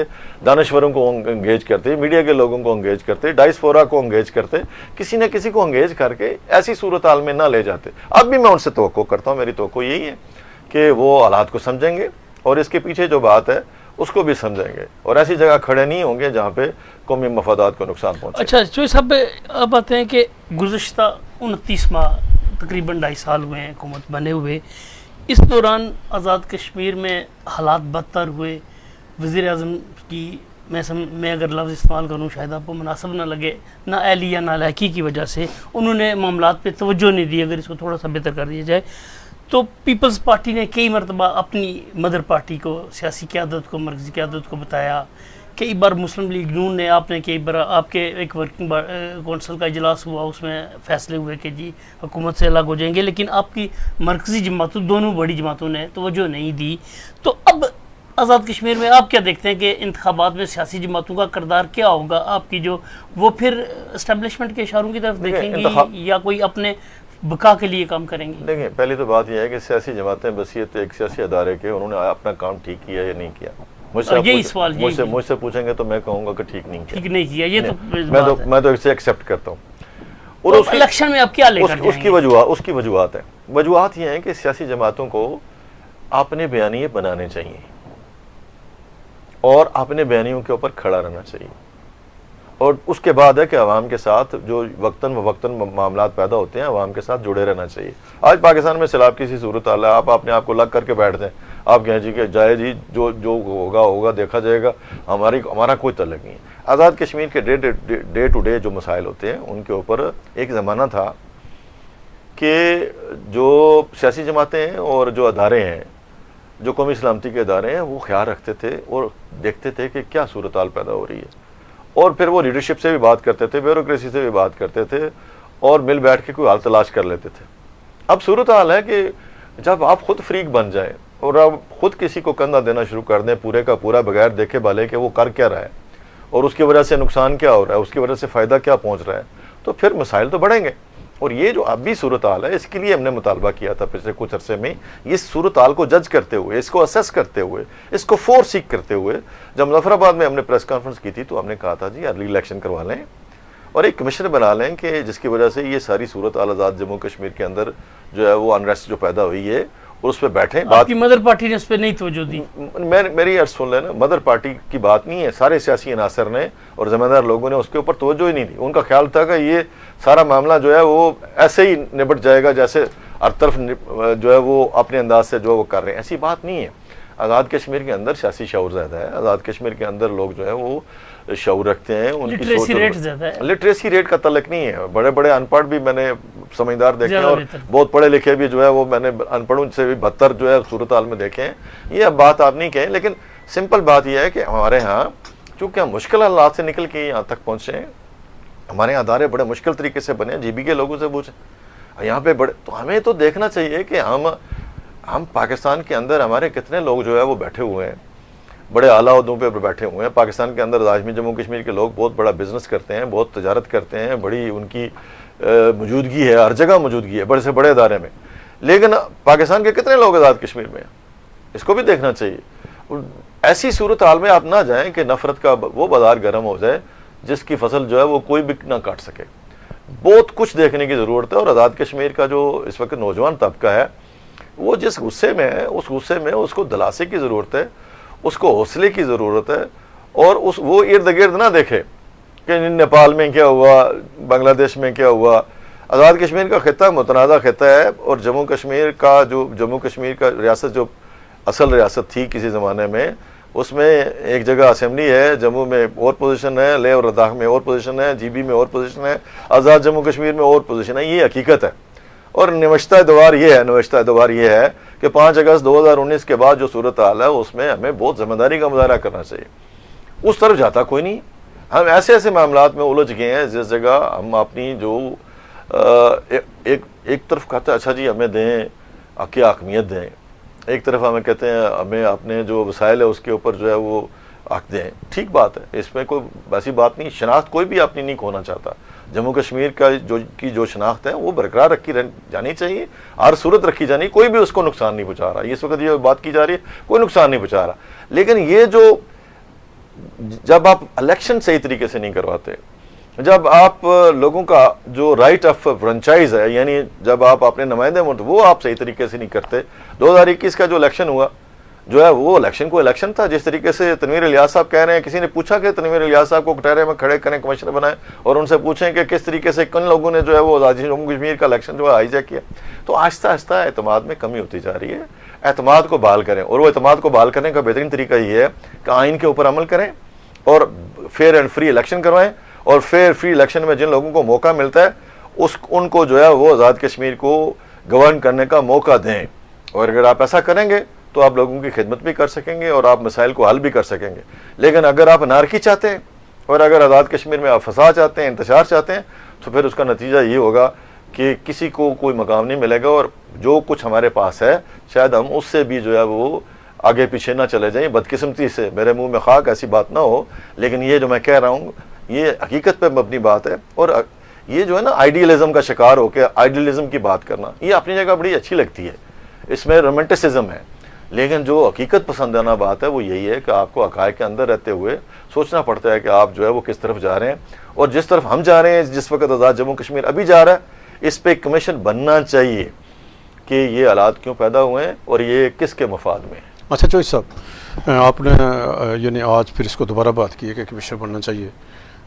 دانشوروں کو انگیج کرتے، میڈیا کے لوگوں کو انگیج کرتے، ڈائسپورا کو انگیج کرتے، کسی نہ کسی کو انگیج کر کے ایسی صورتحال میں نہ لے جاتے. اب بھی میں ان سے توقع کرتا ہوں، میری توقع یہی ہے کہ وہ حالات کو سمجھیں گے اور اس کے پیچھے جو بات ہے اس کو بھی سمجھیں گے، اور ایسی جگہ کھڑے نہیں ہوں گے جہاں پہ قومی مفادات کو نقصان پہنچے. اچھا چوہے صاحب، اب بات ہے کہ گزشتہ 29 ماہ تقریباً 2.5 سال ہوئے ہیں حکومت بنے ہوئے. اس دوران آزاد کشمیر میں حالات بدتر ہوئے. وزیر اعظم کی میں اگر لفظ استعمال کروں شاید آپ کو مناسب نہ لگے، نہ اہلی یا نالائقی کی وجہ سے انہوں نے معاملات پہ توجہ نہیں دی. اگر اس کو تھوڑا سا بہتر کر دیا جائے تو پیپلز پارٹی نے کئی مرتبہ اپنی مدر پارٹی کو، سیاسی قیادت کو، مرکزی قیادت کو بتایا. کئی بار مسلم لیگ نون نے، آپ نے کئی بار آپ کے ایک ورکنگ کونسل کا اجلاس ہوا، اس میں فیصلے ہوئے کہ جی حکومت سے الگ ہو جائیں گے، لیکن آپ کی مرکزی جماعتوں، دونوں بڑی جماعتوں نے توجہ نہیں دی. تو اب آزاد کشمیر میں آپ کیا دیکھتے ہیں کہ انتخابات میں سیاسی جماعتوں کا کردار کیا ہوگا آپ کی جو وہ پھر اسٹیبلشمنٹ کے اشاروں کی طرف دیکھیں گی یا کوئی اپنے بقا کے لیے کام کریں گی؟ دیکھیں پہلی تو بات یہ ہے کہ سیاسی جماعتیں بصیرت ایک سیاسی ادارے کے انہوں نے اپنا کام ٹھیک کیا یا نہیں کیا. یہی سوال مجھ سے پوچھیں گے تو میں کہوں گا کہ ٹھیک نہیں کیا. یہ تو میں تو اسے ایکسیپٹ کرتا ہوں. اور الیکشن میں اب کیا لے کر اس کی وجوہات ہیں. وجوہات یہ ہیں کہ سیاسی جماعتوں کو اپنے بیانیے بنانے چاہیے اور اپنے بیانیوں کے اوپر کھڑا رہنا چاہیے, اور اس کے بعد ہے کہ عوام کے ساتھ جو وقتاً معاملات پیدا ہوتے ہیں عوام کے ساتھ جڑے رہنا چاہیے. آج پاکستان میں سیلاب کی سی صورت حال ہے, آپ اپنے آپ کو لگ کر کے بیٹھ دیں, آپ کہیں جی کہ جائے جی جو ہوگا دیکھا جائے گا, ہمارا کوئی تعلق نہیں ہے. آزاد کشمیر کے ڈے ٹو ڈے جو مسائل ہوتے ہیں ان کے اوپر ایک زمانہ تھا کہ جو سیاسی جماعتیں ہیں اور جو ادارے ہیں, جو قومی سلامتی کے ادارے ہیں, وہ خیال رکھتے تھے اور دیکھتے تھے کہ کیا صورتحال پیدا ہو رہی ہے, اور پھر وہ لیڈرشپ سے بھی بات کرتے تھے, بیوروکریسی سے بھی بات کرتے تھے, اور مل بیٹھ کے کوئی حل تلاش کر لیتے تھے. اب صورتحال ہے کہ جب آپ خود فریق بن جائیں اور آپ خود کسی کو کندھا دینا شروع کر دیں پورے کا پورا بغیر دیکھے بھالے کہ وہ کر کیا رہا ہے اور اس کی وجہ سے نقصان کیا ہو رہا ہے, اس کی وجہ سے فائدہ کیا پہنچ رہا ہے, تو پھر مسائل تو بڑھیں گے. اور یہ جو اب بھی صورتحال ہے اس کے لیے ہم نے مطالبہ کیا تھا پچھلے کچھ عرصے میں, اس صورتحال کو جج کرتے ہوئے, اس کو اسیس کرتے ہوئے, اس کو فور سیک کرتے ہوئے. جب مظفر آباد میں ہم نے پریس کانفرنس کی تھی تو ہم نے کہا تھا جی ارلی الیکشن کروا لیں اور ایک کمیشن بنا لیں کہ جس کی وجہ سے یہ ساری صورتحال آزاد جموں کشمیر کے اندر جو ہے وہ انریسٹ جو پیدا ہوئی ہے اور اس پہ بیٹھیں. آپ کی مدر پارٹی نے اس پہ نہیں توجہ دی. میری عرض سن لینا, مدر پارٹی کی بات نہیں ہے, سارے سیاسی عناصر نے اور ذمہ دار لوگوں نے اس کے اوپر توجہ ہی نہیں دی. ان کا خیال تھا کہ یہ سارا معاملہ جو ہے وہ ایسے ہی نبٹ جائے گا جیسے ہر طرف جو ہے وہ اپنے انداز سے جو ہے وہ کر رہے ہیں. ایسی بات نہیں ہے. آزاد کشمیر کے اندر سیاسی شعور زیادہ ہے, آزاد کشمیر کے اندر لوگ جو ہے وہ شعور رکھتے ہیں, ان کی لٹریسی ریٹ زیادہ ہے. لٹریسی ریٹ کا تعلق نہیں ہے. بڑے بڑے ان پڑھ بھی میں نے سمجھدار دیکھے ہیں اور بہت پڑھے لکھے بھی جو ہے وہ میں نے ان پڑھوں سے بھی بدتر جو ہے صورتحال میں دیکھے ہیں. یہ اب بات آپ نہیں کہیں, لیکن سمپل بات یہ ہے کہ ہمارے ہاں چونکہ ہم مشکل حالات سے نکل کے یہاں تک پہنچے ہیں, ہمارے یہاں ادارے بڑے مشکل طریقے سے بنے ہیں, جی بی کے لوگوں سے پوچھیں یہاں پہ بڑے, تو ہمیں تو دیکھنا چاہیے کہ ہم پاکستان کے اندر ہمارے کتنے لوگ جو ہے وہ بیٹھے ہوئے ہیں, بڑے اعلیٰ عہدوں پہ بیٹھے ہوئے ہیں. پاکستان کے اندر لازمی جموں کشمیر کے لوگ بہت بڑا بزنس کرتے ہیں, بہت تجارت کرتے ہیں, بڑی ان کی موجودگی ہے, ہر جگہ موجودگی ہے بڑے سے بڑے ادارے میں. لیکن پاکستان کے کتنے لوگ آزاد کشمیر میں ہیں, اس کو بھی دیکھنا چاہیے. ایسی صورتحال میں آپ نہ جائیں کہ نفرت کا وہ بازار گرم ہو جائے جس کی فصل جو ہے وہ کوئی بھی نہ کاٹ سکے. بہت کچھ دیکھنے کی ضرورت ہے. اور آزاد کشمیر کا جو اس وقت نوجوان طبقہ ہے وہ جس غصے میں ہے اس غصے میں اس کو دلاسے کی ضرورت ہے, اس کو حوصلے کی ضرورت ہے, اور وہ ارد گرد نہ دیکھے کہ نیپال میں کیا ہوا, بنگلہ دیش میں کیا ہوا. آزاد کشمیر کا خطہ متنازع خطہ ہے, اور جموں کشمیر کا ریاست جو اصل ریاست تھی کسی زمانے میں, اس میں ایک جگہ اسمبلی ہے, جموں میں اور پوزیشن ہے, لیہ اور لداخ میں اور پوزیشن ہے, جی بی میں اور پوزیشن ہے, آزاد جموں کشمیر میں اور پوزیشن ہے. یہ حقیقت ہے. اور نوشتہ دوار یہ ہے کہ 5 اگست 2019 کے بعد جو صورتحال ہے اس میں ہمیں بہت ذمہ داری کا مظاہرہ کرنا چاہیے. اس طرف جاتا کوئی نہیں. ہم ایسے معاملات میں الجھ گئے ہیں جس جگہ ہم اپنی جو ایک طرف کہتے ہیں اچھا جی ہمیں دیں, کیا حکمیت دیں, ایک طرف ہمیں کہتے ہیں ہمیں اپنے جو وسائل ہے اس کے اوپر جو ہے وہ حق دیں. ٹھیک بات ہے, اس میں کوئی ویسی بات نہیں. شناخت کوئی بھی اپنی نہیں کھونا چاہتا. جموں کشمیر کا جو شناخت ہے وہ برقرار رکھی جانی چاہیے, ہر صورت رکھی جانی, کوئی بھی اس کو نقصان نہیں پہنچا رہا. اس وقت یہ بات کی جا رہی ہے کوئی نقصان نہیں پہنچا رہا. لیکن یہ جو جب آپ الیکشن صحیح طریقے سے نہیں کرواتے, جب آپ لوگوں کا جو رائٹ آف فرنچائز ہے, یعنی جب آپ اپنے نمائندے وہ آپ صحیح طریقے سے نہیں کرتے. 2021 کا جو الیکشن ہوا جو ہے وہ الیکشن کو الیکشن تھا. جس طریقے سے تنویر الیاس صاحب کہہ رہے ہیں, کسی نے پوچھا کہ تنویر الیاس صاحب کو کٹہرے میں کھڑے کریں, کمشنر بنائیں, اور ان سے پوچھیں کہ کس طریقے سے کن لوگوں نے جو ہے وہ آزاد جموں کشمیر کا الیکشن جو ہے ہائی جیک کیا. تو آہستہ آہستہ اعتماد میں کمی ہوتی جا رہی ہے. اعتماد کو بحال کریں, اور وہ اعتماد کو بحال کرنے کا بہترین طریقہ یہ ہے کہ آئین کے اوپر عمل کریں اور فیئر اینڈ فری الیکشن کروائیں, اور فیئر فری الیکشن میں جن لوگوں کو موقع ملتا ہے ان کو جو ہے وہ آزاد کشمیر کو گورن کرنے کا موقع دیں. اور اگر آپ ایسا کریں گے تو آپ لوگوں کی خدمت بھی کر سکیں گے اور آپ مسائل کو حل بھی کر سکیں گے. لیکن اگر آپ انارکی چاہتے ہیں اور اگر آزاد کشمیر میں آپ فساد چاہتے ہیں, انتشار چاہتے ہیں, تو پھر اس کا نتیجہ یہ ہوگا کہ کسی کو کوئی مقام نہیں ملے گا, اور جو کچھ ہمارے پاس ہے شاید ہم اس سے بھی جو ہے وہ آگے پیچھے نہ چلے جائیں بدقسمتی سے، میرے منہ میں خاک، ایسی بات نہ ہو، لیکن یہ جو میں کہہ رہا ہوں یہ حقیقت پہ مبنی بات ہے. اور یہ جو ہے نا آئیڈیلزم کا شکار ہو کے آئیڈیلزم کی بات کرنا، یہ اپنی جگہ بڑی اچھی لگتی ہے، اس میں رومانٹسزم ہے، لیکن جو حقیقت پسندانہ بات ہے وہ یہی ہے کہ آپ کو حقائق کے اندر رہتے ہوئے سوچنا پڑتا ہے کہ آپ جو ہے وہ کس طرف جا رہے ہیں. اور جس طرف ہم جا رہے ہیں، جس وقت آزاد جموں کشمیر ابھی جا رہا ہے، اس پہ ایک کمیشن بننا چاہیے کہ یہ حالات کیوں پیدا ہوئے ہیں اور یہ کس کے مفاد میں ہیں. اچھا چوہدری صاحب، آپ نے یعنی آج پھر اس کو دوبارہ بات کی ہے کہ کمیشن بننا چاہیے،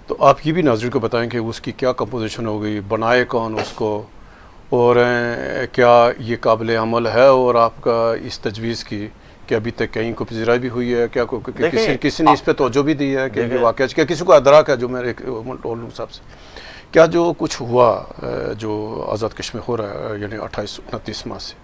تو آپ یہ بھی ناظرین کو بتائیں کہ اس کی کیا کمپوزیشن ہوگی، بنائے کون اس کو، اور کیا یہ قابل عمل ہے، اور آپ کا اس تجویز کی کہ ابھی تک کہیں کو پذیرائی بھی ہوئی ہے، کیا کسی نے اس پہ توجہ بھی دی ہے کہ یہ واقعہ کیا کسی کو ادراک ہے؟ جو میرے علوم صاحب سے کیا جو کچھ ہوا جو آزاد کشمیر ہو رہا ہے یعنی 28-29 ماہ سے،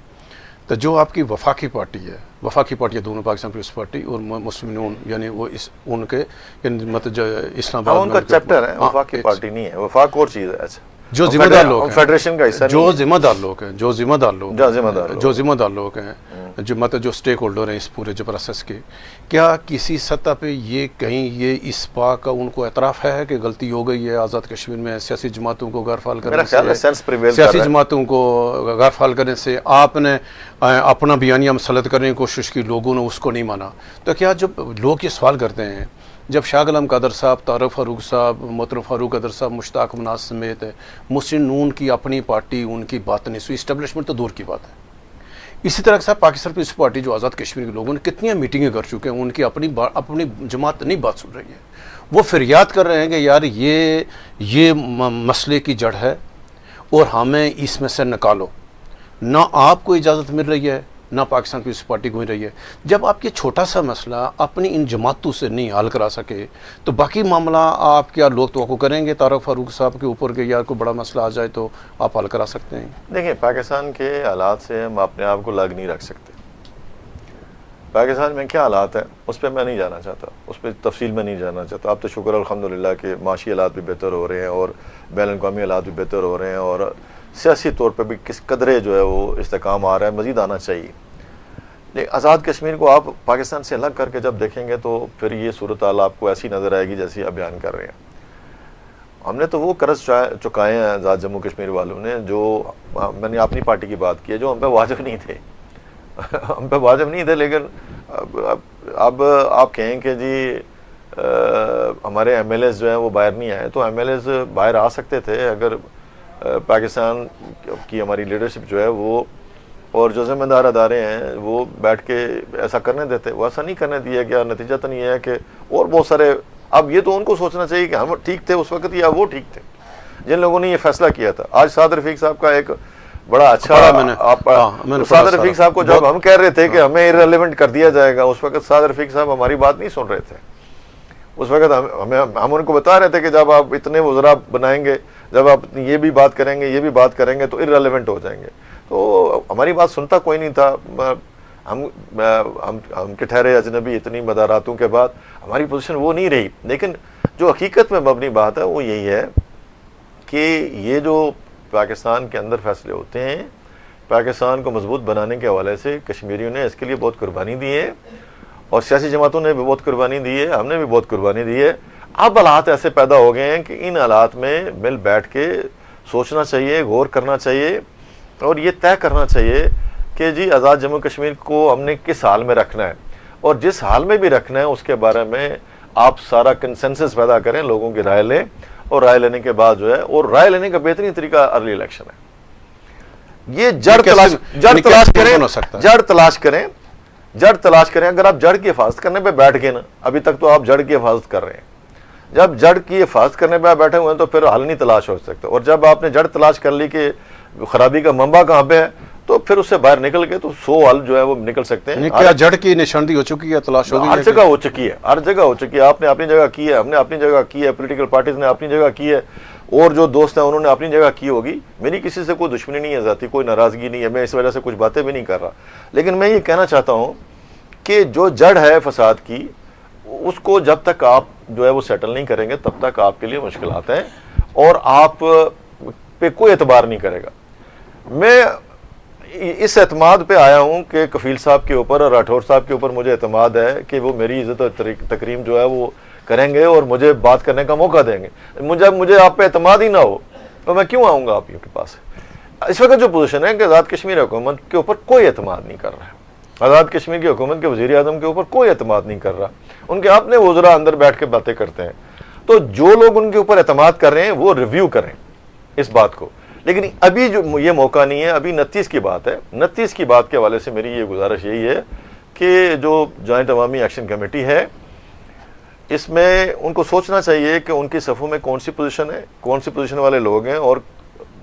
تو جو آپ کی وفاقی پارٹی ہے، وفاقی پارٹی ہے دونوں، پاکستان پیپلز پارٹی اور مسلم نون، یعنی وہ ان کے مطلب اسلام آباد ان کا چیپٹر ہے، وفاقی پارٹی نہیں ہے، وفاق اور چیز ہے. جو ذمہ دار لوگ ہیں، فیڈریشن کا حصہ جو ذمہ دار لوگ ہیں، جو ذمہ دار لوگ ہیں، جو مطلب جو اسٹیک ہولڈر ہیں اس پورے جو پروسیس کے، کیا کسی سطح پہ یہ کہیں یہ اس بات کا ان کو اعتراف ہے کہ غلطی ہو گئی ہے آزاد کشمیر میں سیاسی جماعتوں کو غیر فعال کرنے سے، سیاسی جماعتوں کو غیر فعال کرنے سے آپ نے اپنا بیانیہ مسلط کرنے کی کوشش کی، لوگوں نے اس کو نہیں مانا؟ تو کیا جب لوگ یہ سوال کرتے ہیں، جب شاہ غلام قادر صاحب، طارق فاروق صاحب، محترم فاروق قادر صاحب، مشتاق مناز سمیت مسلم نون کی اپنی پارٹی ان کی بات نہیں سوئی، اسٹیبلشمنٹ تو دور کی بات ہے. اسی طرح صاحب پاکستان پیپلز پارٹی جو آزاد کشمیر کے لوگوں نے کتنی میٹنگیں کر چکے ہیں، ان کی اپنی جماعت نہیں بات سن رہی ہے، وہ فریاد کر رہے ہیں کہ یار یہ مسئلے کی جڑ ہے اور ہمیں اس میں سے نکالو. نہ آپ کو اجازت مل رہی ہے، نہ پاکستان پیپلز پارٹی کو ہی رہی ہے. جب آپ یہ چھوٹا سا مسئلہ اپنی ان جماعتوں سے نہیں حل کرا سکے تو باقی معاملہ آپ کیا لوگ توقع کریں گے طارق فاروق صاحب کے اوپر کہ یار کوئی بڑا مسئلہ آ جائے تو آپ حل کرا سکتے ہیں؟ دیکھیں، پاکستان کے حالات سے ہم اپنے آپ کو لگ نہیں رکھ سکتے. پاکستان میں کیا حالات ہیں اس پہ میں نہیں جانا چاہتا، اس پہ تفصیل میں نہیں جانا چاہتا. اب تو شکر الحمدللہ کہ معاشی حالات بھی بہتر ہو رہے ہیں اور بین الاقوامی حالات بھی بہتر ہو رہے ہیں اور سیاسی طور پہ بھی کس قدرے جو ہے وہ استحکام آ رہا ہے، مزید آنا چاہیے. لیکن آزاد کشمیر کو آپ پاکستان سے الگ کر کے جب دیکھیں گے تو پھر یہ صورتحال آپ کو ایسی نظر آئے گی جیسی آپ بیان کر رہے ہیں. ہم نے تو وہ قرض چکائے ہیں آزاد جموں کشمیر والوں نے، جو میں نے اپنی پارٹی کی بات کی ہے، جو ہم پہ واجب نہیں تھے ہم پہ واجب نہیں تھے. لیکن اب آپ کہیں کہ جی ہمارے ایم ایل ایز جو ہیں وہ باہر نہیں آئے، تو ایم ایل ایز باہر آ سکتے تھے اگر پاکستان کی ہماری لیڈرشپ جو ہے وہ اور جو ذمہ دار ادارے ہیں وہ بیٹھ کے ایسا کرنے دیتے. وہ ایسا نہیں کرنے دیا گیا. نتیجتاً یہ ہے کہ اور بہت سارے، اب یہ تو ان کو سوچنا چاہیے کہ ہم ٹھیک تھے اس وقت یا وہ ٹھیک تھے جن لوگوں نے یہ فیصلہ کیا تھا. آج سعد رفیق صاحب کا ایک بڑا اچھا، سعد رفیق صاحب کو جب ہم کہہ رہے تھے کہ ہمیں ارریلیونٹ کر دیا جائے گا، اس وقت سعد رفیق صاحب ہماری بات نہیں سن رہے تھے. اس وقت ہم ان کو بتا رہے تھے کہ جب آپ اتنے وزراء بنائیں گے، جب آپ یہ بھی بات کریں گے، یہ بھی بات کریں گے تو ارریلیونٹ ہو جائیں گے. تو ہماری بات سنتا کوئی نہیں تھا. ہم کے ٹھہرے اجنبی اتنی مداراتوں کے بعد ہماری پوزیشن وہ نہیں رہی. لیکن جو حقیقت میں مبنی بات ہے وہ یہی ہے کہ یہ جو پاکستان کے اندر فیصلے ہوتے ہیں، پاکستان کو مضبوط بنانے کے حوالے سے کشمیریوں نے اس کے لیے بہت قربانی دی ہے اور سیاسی جماعتوں نے بھی بہت قربانی دی ہے، ہم نے بھی بہت قربانی دی ہے. اب حالات ایسے پیدا ہو گئے ہیں کہ ان حالات میں مل بیٹھ کے سوچنا چاہیے، غور کرنا چاہیے اور یہ طے کرنا چاہیے کہ جی آزاد جموں کشمیر کو ہم نے کس حال میں رکھنا ہے، اور جس حال میں بھی رکھنا ہے اس کے بارے میں آپ سارا کنسنسس پیدا کریں، لوگوں کی رائے لیں، اور رائے لینے کے بعد جو ہے، اور رائے لینے کا بہترین طریقہ ارلی الیکشن ہے. یہ جڑ تلاش کریں. اگر آپ جڑ کی حفاظت کرنے پہ بیٹھ گئے نا، ابھی تک تو آپ جڑ کی حفاظت کر رہے ہیں، جب جڑ کی حفاظت کرنے پہ آپ بیٹھے ہوئے ہیں تو پھر حل نہیں تلاش ہو سکتا. اور جب آپ نے جڑ تلاش کر لی کہ خرابی کا منبع کہاں پہ ہے تو پھر اس سے باہر نکل کے تو 100 حل جو ہے وہ نکل سکتے ہیں. کیا جڑ کی نشاندہی ہو چکی ہے، تلاش ہو گئی؟ ہر جگہ ہو چکی ہے، ہر جگہ ہو چکی ہے. آپ نے اپنی جگہ کی ہے، ہم نے اپنی جگہ کی ہے، پولیٹیکل پارٹیز نے اپنی جگہ کی ہے، اور جو دوست ہیں انہوں نے اپنی جگہ کی ہوگی. میری کسی سے کوئی دشمنی نہیں ہے ذاتی، کوئی ناراضگی نہیں ہے، میں اس وجہ سے کچھ باتیں بھی نہیں کر رہا. لیکن میں یہ کہنا چاہتا ہوں کہ جو جڑ ہے فساد کی، اس کو جب تک آپ جو ہے وہ سیٹل نہیں کریں گے تب تک آپ کے لیے مشکلات ہیں اور آپ پہ کوئی اعتبار نہیں کرے گا. میں اس اعتماد پہ آیا ہوں کہ کفیل صاحب کے اوپر اور راٹھور صاحب کے اوپر مجھے اعتماد ہے کہ وہ میری عزت اور تکریم جو ہے وہ کریں گے اور مجھے بات کرنے کا موقع دیں گے. مجھے آپ پہ اعتماد ہی نہ ہو تو میں کیوں آؤں گا آپ کے پاس. اس وقت جو پوزیشن ہے کہ آزاد کشمیر حکومت کے اوپر کوئی اعتماد نہیں کر رہا ہے. آزاد کشمیر کی حکومت کے وزیر اعظم کے اوپر کوئی اعتماد نہیں کر رہا. ان کے اپنے وزراء اندر بیٹھ کے باتیں کرتے ہیں. تو جو لوگ ان کے اوپر اعتماد کر رہے ہیں وہ ریویو کریں اس بات کو. لیکن ابھی جو یہ موقع نہیں ہے, ابھی 29 کی بات ہے. 29 کی بات کے حوالے سے میری یہ گزارش یہی ہے کہ جو جوائنٹ عوامی ایکشن کمیٹی ہے اس میں ان کو سوچنا چاہیے کہ ان کی صفوں میں کون سی پوزیشن ہے, کون سی پوزیشن والے لوگ ہیں, اور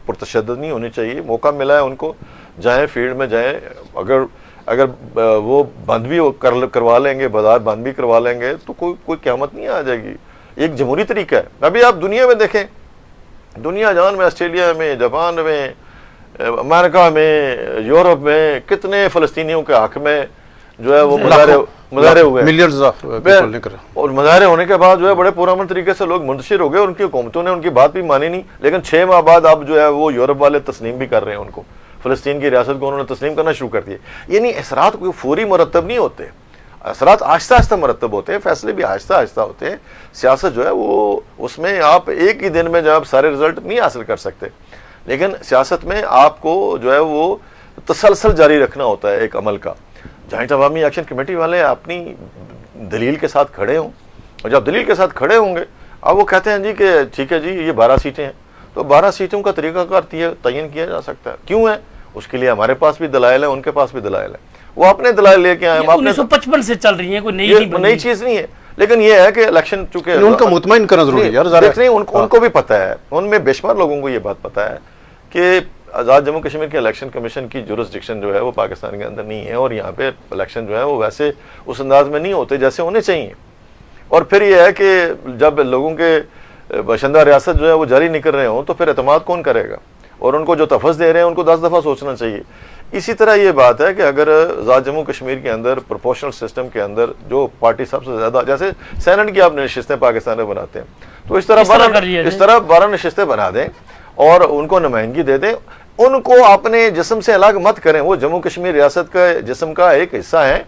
پرتشدد نہیں ہونی چاہیے. موقع ملا ہے ان کو, جائیں فیلڈ میں جائیں. اگر وہ بند بھی کروا لیں گے, بازار بند بھی کروا لیں گے تو کوئی قیامت نہیں آ جائے گی. ایک جمہوری طریقہ ہے. ابھی آپ دنیا میں دیکھیں, دنیا جان میں, آسٹریلیا میں, جاپان میں, امریکہ میں, یورپ میں کتنے فلسطینیوں کے حق میں جو ہے وہ مظاہرے ہوئے, ملینز اور مظاہرے ہونے کے بعد جو ہے بڑے پرامن طریقے سے لوگ منتشر ہو گئے. ان کی حکومتوں نے ان کی بات بھی مانی نہیں, لیکن 6 ماہ بعد اب جو ہے وہ یورپ والے تسلیم بھی کر رہے ہیں ان کو. فلسطین کی ریاست کو انہوں نے تسلیم کرنا شروع کر دیا. یعنی اثرات کوئی فوری مرتب نہیں ہوتے, اثرات آہستہ آہستہ مرتب ہوتے ہیں, فیصلے بھی آہستہ آہستہ ہوتے ہیں. سیاست جو ہے وہ اس میں آپ ایک ہی دن میں جب سارے رزلٹ نہیں حاصل کر سکتے, لیکن سیاست میں آپ کو جو ہے وہ تسلسل جاری رکھنا ہوتا ہے ایک عمل کا. جوائنٹ عوامی ایکشن کمیٹی والے اپنی دلیل کے ساتھ کھڑے ہوں, اور جب دلیل کے ساتھ کھڑے ہوں گے اب وہ کہتے ہیں جی کہ ٹھیک ہے جی یہ 12 سیٹیں ہیں, تو 12 سیٹوں کا طریقہ کار تعین کیا جا سکتا ہے. کیوں ہے؟ اس کے لیے ہمارے پاس بھی دلائل ہیں, ان کے پاس بھی دلائل ہیں. وہ اپنے دلائل لے کے آئے. 1955 سے چل رہی ہیں, کوئی نئی چیز نہیں ہے. لیکن یہ ہے کہ الیکشن چونکہ ان کو مطمئن کرنا ضروری ہے یار. دیکھ نہیں, ان کو بھی پتہ ہے, ان میں بے شمار لوگوں کو یہ بات پتہ ہے کہ آزاد جموں کشمیر کے الیکشن کمیشن کی جورسڈکشن جو ہے وہ پاکستان کے اندر نہیں ہے, اور یہاں پہ الیکشن جو ہے وہ ویسے اس انداز میں نہیں ہوتے جیسے ہونے چاہیے. اور پھر یہ ہے کہ جب لوگوں کے باشندہ ریاست جو ہے وہ جاری نہیں کر رہے ہوں تو پھر اعتماد کون کرے گا, اور ان کو جو تفظ دے رہے ہیں ان کو 10 دفعہ سوچنا چاہیے. اسی طرح یہ بات ہے کہ اگر آزاد جموں کشمیر کے اندر پروپورشنل سسٹم کے اندر جو پارٹی سب سے زیادہ, جیسے سینٹ کی آپ نشستیں پاکستان میں بناتے ہیں, تو اس طرح 12 نشستیں بنا دیں اور ان کو نمائندگی دے دیں. ان کو اپنے جسم سے الگ مت کریں, وہ جموں کشمیر ریاست کا جسم کا ایک حصہ ہیں.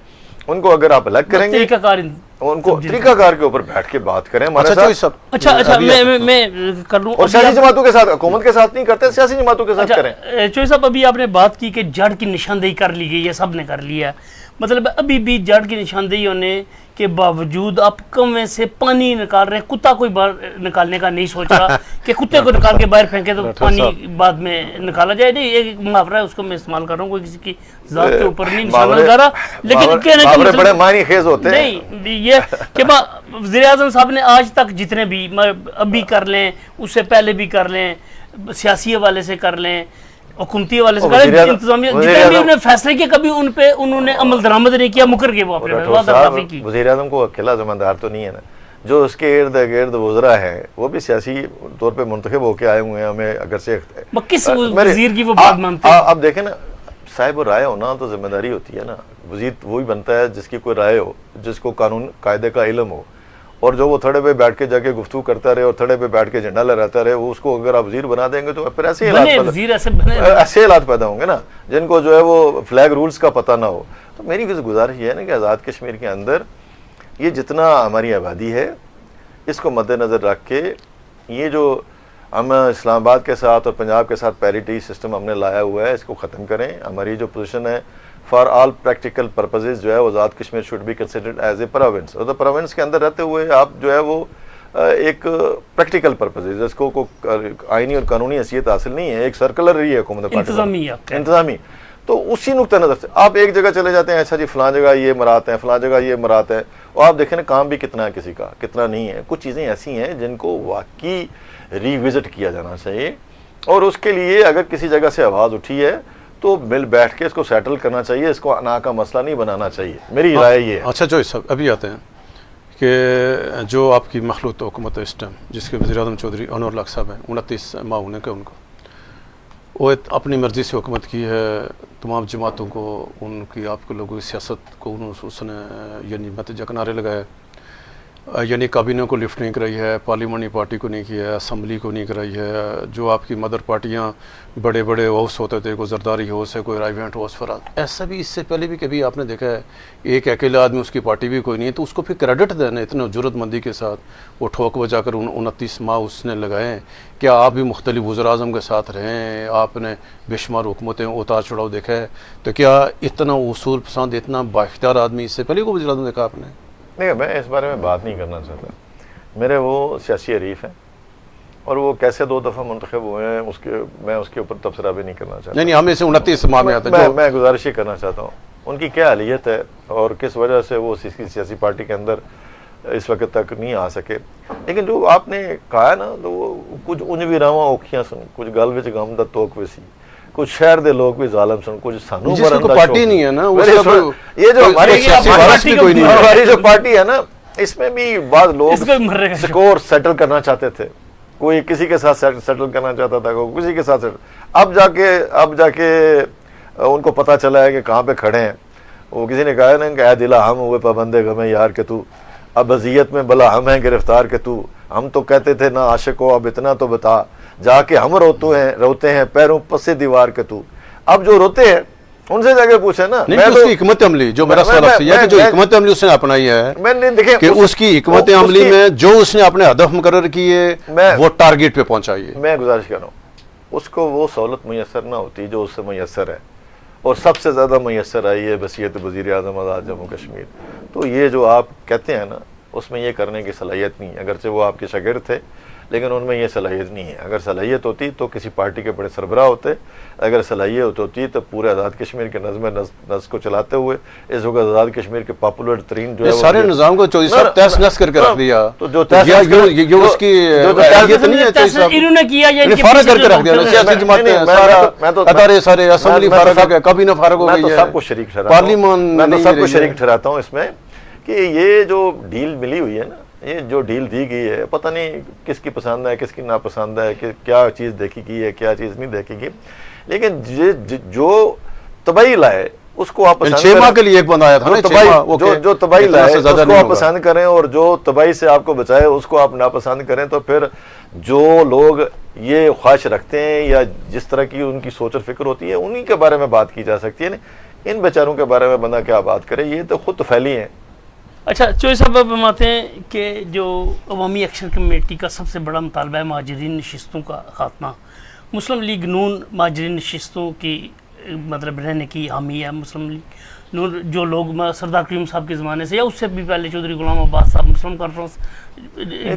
ان کو اگر آپ الگ کریں گے, ان کو طریقہ کار کے اوپر بیٹھ کے بات کریں ہمارے ساتھ. اچھا میں کر لوں. اور سیاسی جماعتوں کے ساتھ, حکومت کے ساتھ نہیں کرتے, سیاسی جماعتوں کے ساتھ کریں. چوہی صاحب ابھی آپ نے بات کی کہ جڑ کی نشاندہی کر لی گئی ہے, سب نے کر لیا ہے. مطلب ابھی بھی جڑ کی نشاندہی ہونے کے باوجود آپ کنویں سے پانی نکال رہے ہیں. کتا کوئی باہر نکالنے کا نہیں سوچ رہا کہ کتے کو نکال کے باہر پھینکے تو پانی بعد میں نکالا جائے. نہیں, ایک محاورہ ہے, اس کو میں استعمال کر رہا ہوں, کوئی کسی کی ذات کے اوپر نہیں نشانہ لگا رہا, لیکن کہنے کا مطلب بڑے معنی خیز ہوتے ہیں. نہیں یہ کہ وزیر اعظم صاحب نے آج تک جتنے بھی ابھی کر لیں, اس سے پہلے بھی کر لیں, سیاسی حوالے سے کر لیں, حکومتی حوالے سے کریں, انتظامیہ جتنے بھی انہوں نے فیصلے کیے کبھی ان پہ انہوں نے عمل درآمد نہیں کیا, مکر کے وہ اپنے. وزیر اعظم کو اکیلا ذمہ دار تو نہیں ہے نا, جو اس کے ارد گرد وزراء ہیں وہ بھی سیاسی طور پہ منتخب ہو کے آئے ہوئے ہیں. ہمیں اگرچہ کس وزیر کی وہ بات مانتے ہیں؟ اب دیکھیں نا, صاحب رائے ہونا تو ذمہ داری ہوتی ہے نا. وزیر وہی بنتا ہے جس کی کوئی رائے ہو, جس کو قانون قاعدے کا علم ہو, اور جو وہ تھڑے پہ بیٹھ کے جا کے گفتگو کرتا رہے اور تھڑے پہ بیٹھ کے جھنڈا لہراتا رہے, وہ اس کو اگر آپ وزیر بنا دیں گے تو پھر ایسے حالات پیدا ہوں گے نا, جن کو جو ہے وہ فلیگ رولز کا پتہ نہ ہو. تو میری گزارش یہ ہے نا کہ آزاد کشمیر کے اندر یہ جتنا ہماری آبادی ہے اس کو مد نظر رکھ کے یہ جو ہم اسلام آباد کے ساتھ اور پنجاب کے ساتھ پیریٹی سسٹم ہم نے لایا ہوا ہے اس کو ختم کریں. ہماری جو پوزیشن ہے فار آل پریکٹیکل پرپزز جو ہے وہ Azad Kashmir should be considered as a province, اور پروونس کے اندر رہتے ہوئے آپ جو ہے وہ ایک پریکٹیکل پرپزز, اس کو آئینی اور قانونی حیثیت حاصل نہیں ہے, ایک سرکلر رہی ہے حکومت انتظامی. تو اسی نقطہ نظر سے آپ ایک جگہ چلے جاتے ہیں, اچھا جی فلاں جگہ یہ مرات ہیں, فلاں جگہ یہ مرات ہے, اور آپ دیکھیں نا کام بھی کتنا ہے کسی کا, کتنا نہیں ہے. کچھ چیزیں ایسی ہیں جن کو واقعی ریوزٹ کیا جانا چاہیے, اور اس کے لیے اگر کسی جگہ سے آواز اٹھی ہے تو مل بیٹھ کے اس کو سیٹل کرنا چاہیے, اس کو انا کا مسئلہ نہیں بنانا چاہیے. میری رائے یہ ہے. اچھا جو صاحب ابھی آتے ہیں کہ جو آپ کی مخلوط حکومت ہے اس ٹائم, جس کے وزیر اعظم چودھری انور الحق صاحب ہیں, 29 ماہ ہونے کے ان کو, وہ اپنی مرضی سے حکومت کی ہے. تمام جماعتوں کو ان کی آپ کے لوگوں کی سیاست کو اس نے یعنی نتیجہ کنارے لگایا. یعنی کابینہ کو لفٹ نہیں کرائی ہے، پارلیمانی پارٹی کو نہیں کیا ہے، اسمبلی کو نہیں کرائی ہے، جو آپ کی مدر پارٹیاں بڑے بڑے ہاؤس ہوتے تھے، کوئی زرداری ہاؤس ہے، کوئی رائیونٹ ہاؤس فراد، ایسا بھی اس سے پہلے بھی کبھی آپ نے دیکھا ہے ایک اکیلا آدمی، اس کی پارٹی بھی کوئی نہیں ہے، تو اس کو پھر کریڈٹ دینا اتنا جرت مندی کے ساتھ وہ ٹھوک بجا کر 29 ماہ اس نے لگائے ہیں. کیا آپ بھی مختلف وزراء اعظم کے ساتھ رہے ہیں، آپ نے بے شمار حکومتیں اتار چڑھاؤ دیکھا ہے، تو کیا اتنا اصول پسند اتنا بااختیار آدمی اس سے پہلے کو وزیر اعظم دیکھا آپ نے؟ نہیں، میں اس بارے میں بات نہیں کرنا چاہتا. میرے وہ سیاسی حریف ہیں اور وہ کیسے 2 دفعہ منتخب ہوئے ہیں میں اس کے اوپر تبصرہ بھی نہیں کرنا چاہتا. نہیں ہمیں سے 29 ماہ میں آتا ہے. میں گزارش یہ کرنا چاہتا ہوں ان کی کیا اہلیت ہے اور کس وجہ سے وہ سیاسی پارٹی کے اندر اس وقت تک نہیں آ سکے. لیکن جو آپ نے کہا ہے نا، تو وہ کچھ انج بھی رواں اوکھیاں سن، کچھ گل وچ غم دا توک وی سی، کچھ شہر دے لوگ بھی ظالم سن، کچھ سانو جس کو پارٹی نہیں ہے نا، یہ جو ہماری جو پارٹی ہے نا، اس میں بھی بعض لوگ سکور سیٹل کرنا چاہتے تھے. کوئی کسی کے ساتھ سیٹل کرنا چاہتا تھا، کوئی کسی کے ساتھ. اب جا کے ان کو پتہ چلا ہے کہ کہاں پہ کھڑے ہیں. وہ کسی نے کہا ہے نا کہ اے دلا ہم ہوئے پابندے غم یار کہ تو، اب اذیت میں بلا ہم ہیں گرفتار کہ تو، ہم تو کہتے تھے نا عاشق ہو اب اتنا تو بتا، جا کے ہم روتے ہیں پیروں پسے دیوار کے تو. اب جو روتے ہیں ان سے جا کے پوچھے نا. نہیں اس کی حکمت عملی جو میرا سوال آپ سے یہ ہے کہ جو حکمت عملی اس نے اپنائی ہے کہ اس کی حکمت عملی میں جو اس نے اپنے ہدف مقرر کیے وہ ٹارگیٹ پہ پہنچائیے. میں گزارش کر رہا ہوں اس کو وہ سہولت میسر نہ ہوتی جو اس سے میسر ہے، اور سب سے زیادہ میسر آئی ہے بصیرت وزیر اعظم آزاد جموں کشمیر. تو یہ جو آپ کہتے ہیں نا، اس میں یہ کرنے کی صلاحیت نہیں ہے. اگرچہ وہ آپ کے شاگرد تھے لیکن ان میں یہ صلاحیت نہیں ہے. اگر صلاحیت ہوتی تو کسی پارٹی کے بڑے سربراہ ہوتے، اگر صلاحیت ہوتی تو پورے آزاد کشمیر کے نظم کو چلاتے ہوئے اس وقت آزاد کشمیر کے پاپولر ترین جو ہے سارے نظام کو چوہدری صاحب تحس نحس کر کے رکھ دیا. تو جو یہ اس کی اہلیت نہیں ہے، انہوں نے کیا فارغ کر کے رکھ دیا. سیاسی جماعتیں سارے سارے اسمبلی فارغ ہو گیا، کابینہ فارغ ہو گئی ہے، سب کو شریک ٹھہراتا ہوں. پارلیمان میں تو سب کو شریک ٹھہراتا ہوں اس میں کہ یہ جو ڈیل ملی ہوئی ہے نا، یہ جو ڈیل دی گئی ہے، پتہ نہیں کس کی پسند ہے کس کی ناپسند ہے، کہ کیا چیز دیکھی گئی ہے کیا چیز نہیں دیکھی گئی. لیکن جو تباہی لائے اس کو آپ پسند 6 ماہ کے لیے ایک بندہ آیا تھا نا، جو تباہی لائے اس کو آپ پسند کریں، اور جو تباہی سے آپ کو بچائے اس کو آپ ناپسند کریں. تو پھر جو لوگ یہ خواہش رکھتے ہیں یا جس طرح کی ان کی سوچ اور فکر ہوتی ہے انہی کے بارے میں بات کی جا سکتی ہے. ان بیچاروں کے بارے میں بندہ کیا بات کرے، یہ تو خود پھیلی ہیں. اچھا چوہدری صاحب اب ہم آتے ہیں کہ جو عوامی ایکشن کمیٹی کا سب سے بڑا مطالبہ ہے مہاجرین نشستوں کا خاتمہ. مسلم لیگ نون مہاجرین نشستوں کی مطلب رہنے کی حامی ہے. مسلم لیگ نون جو لوگ سردار کریم صاحب کے زمانے سے یا اس سے بھی پہلے چودھری غلام عباس صاحب مسلم کانفرنس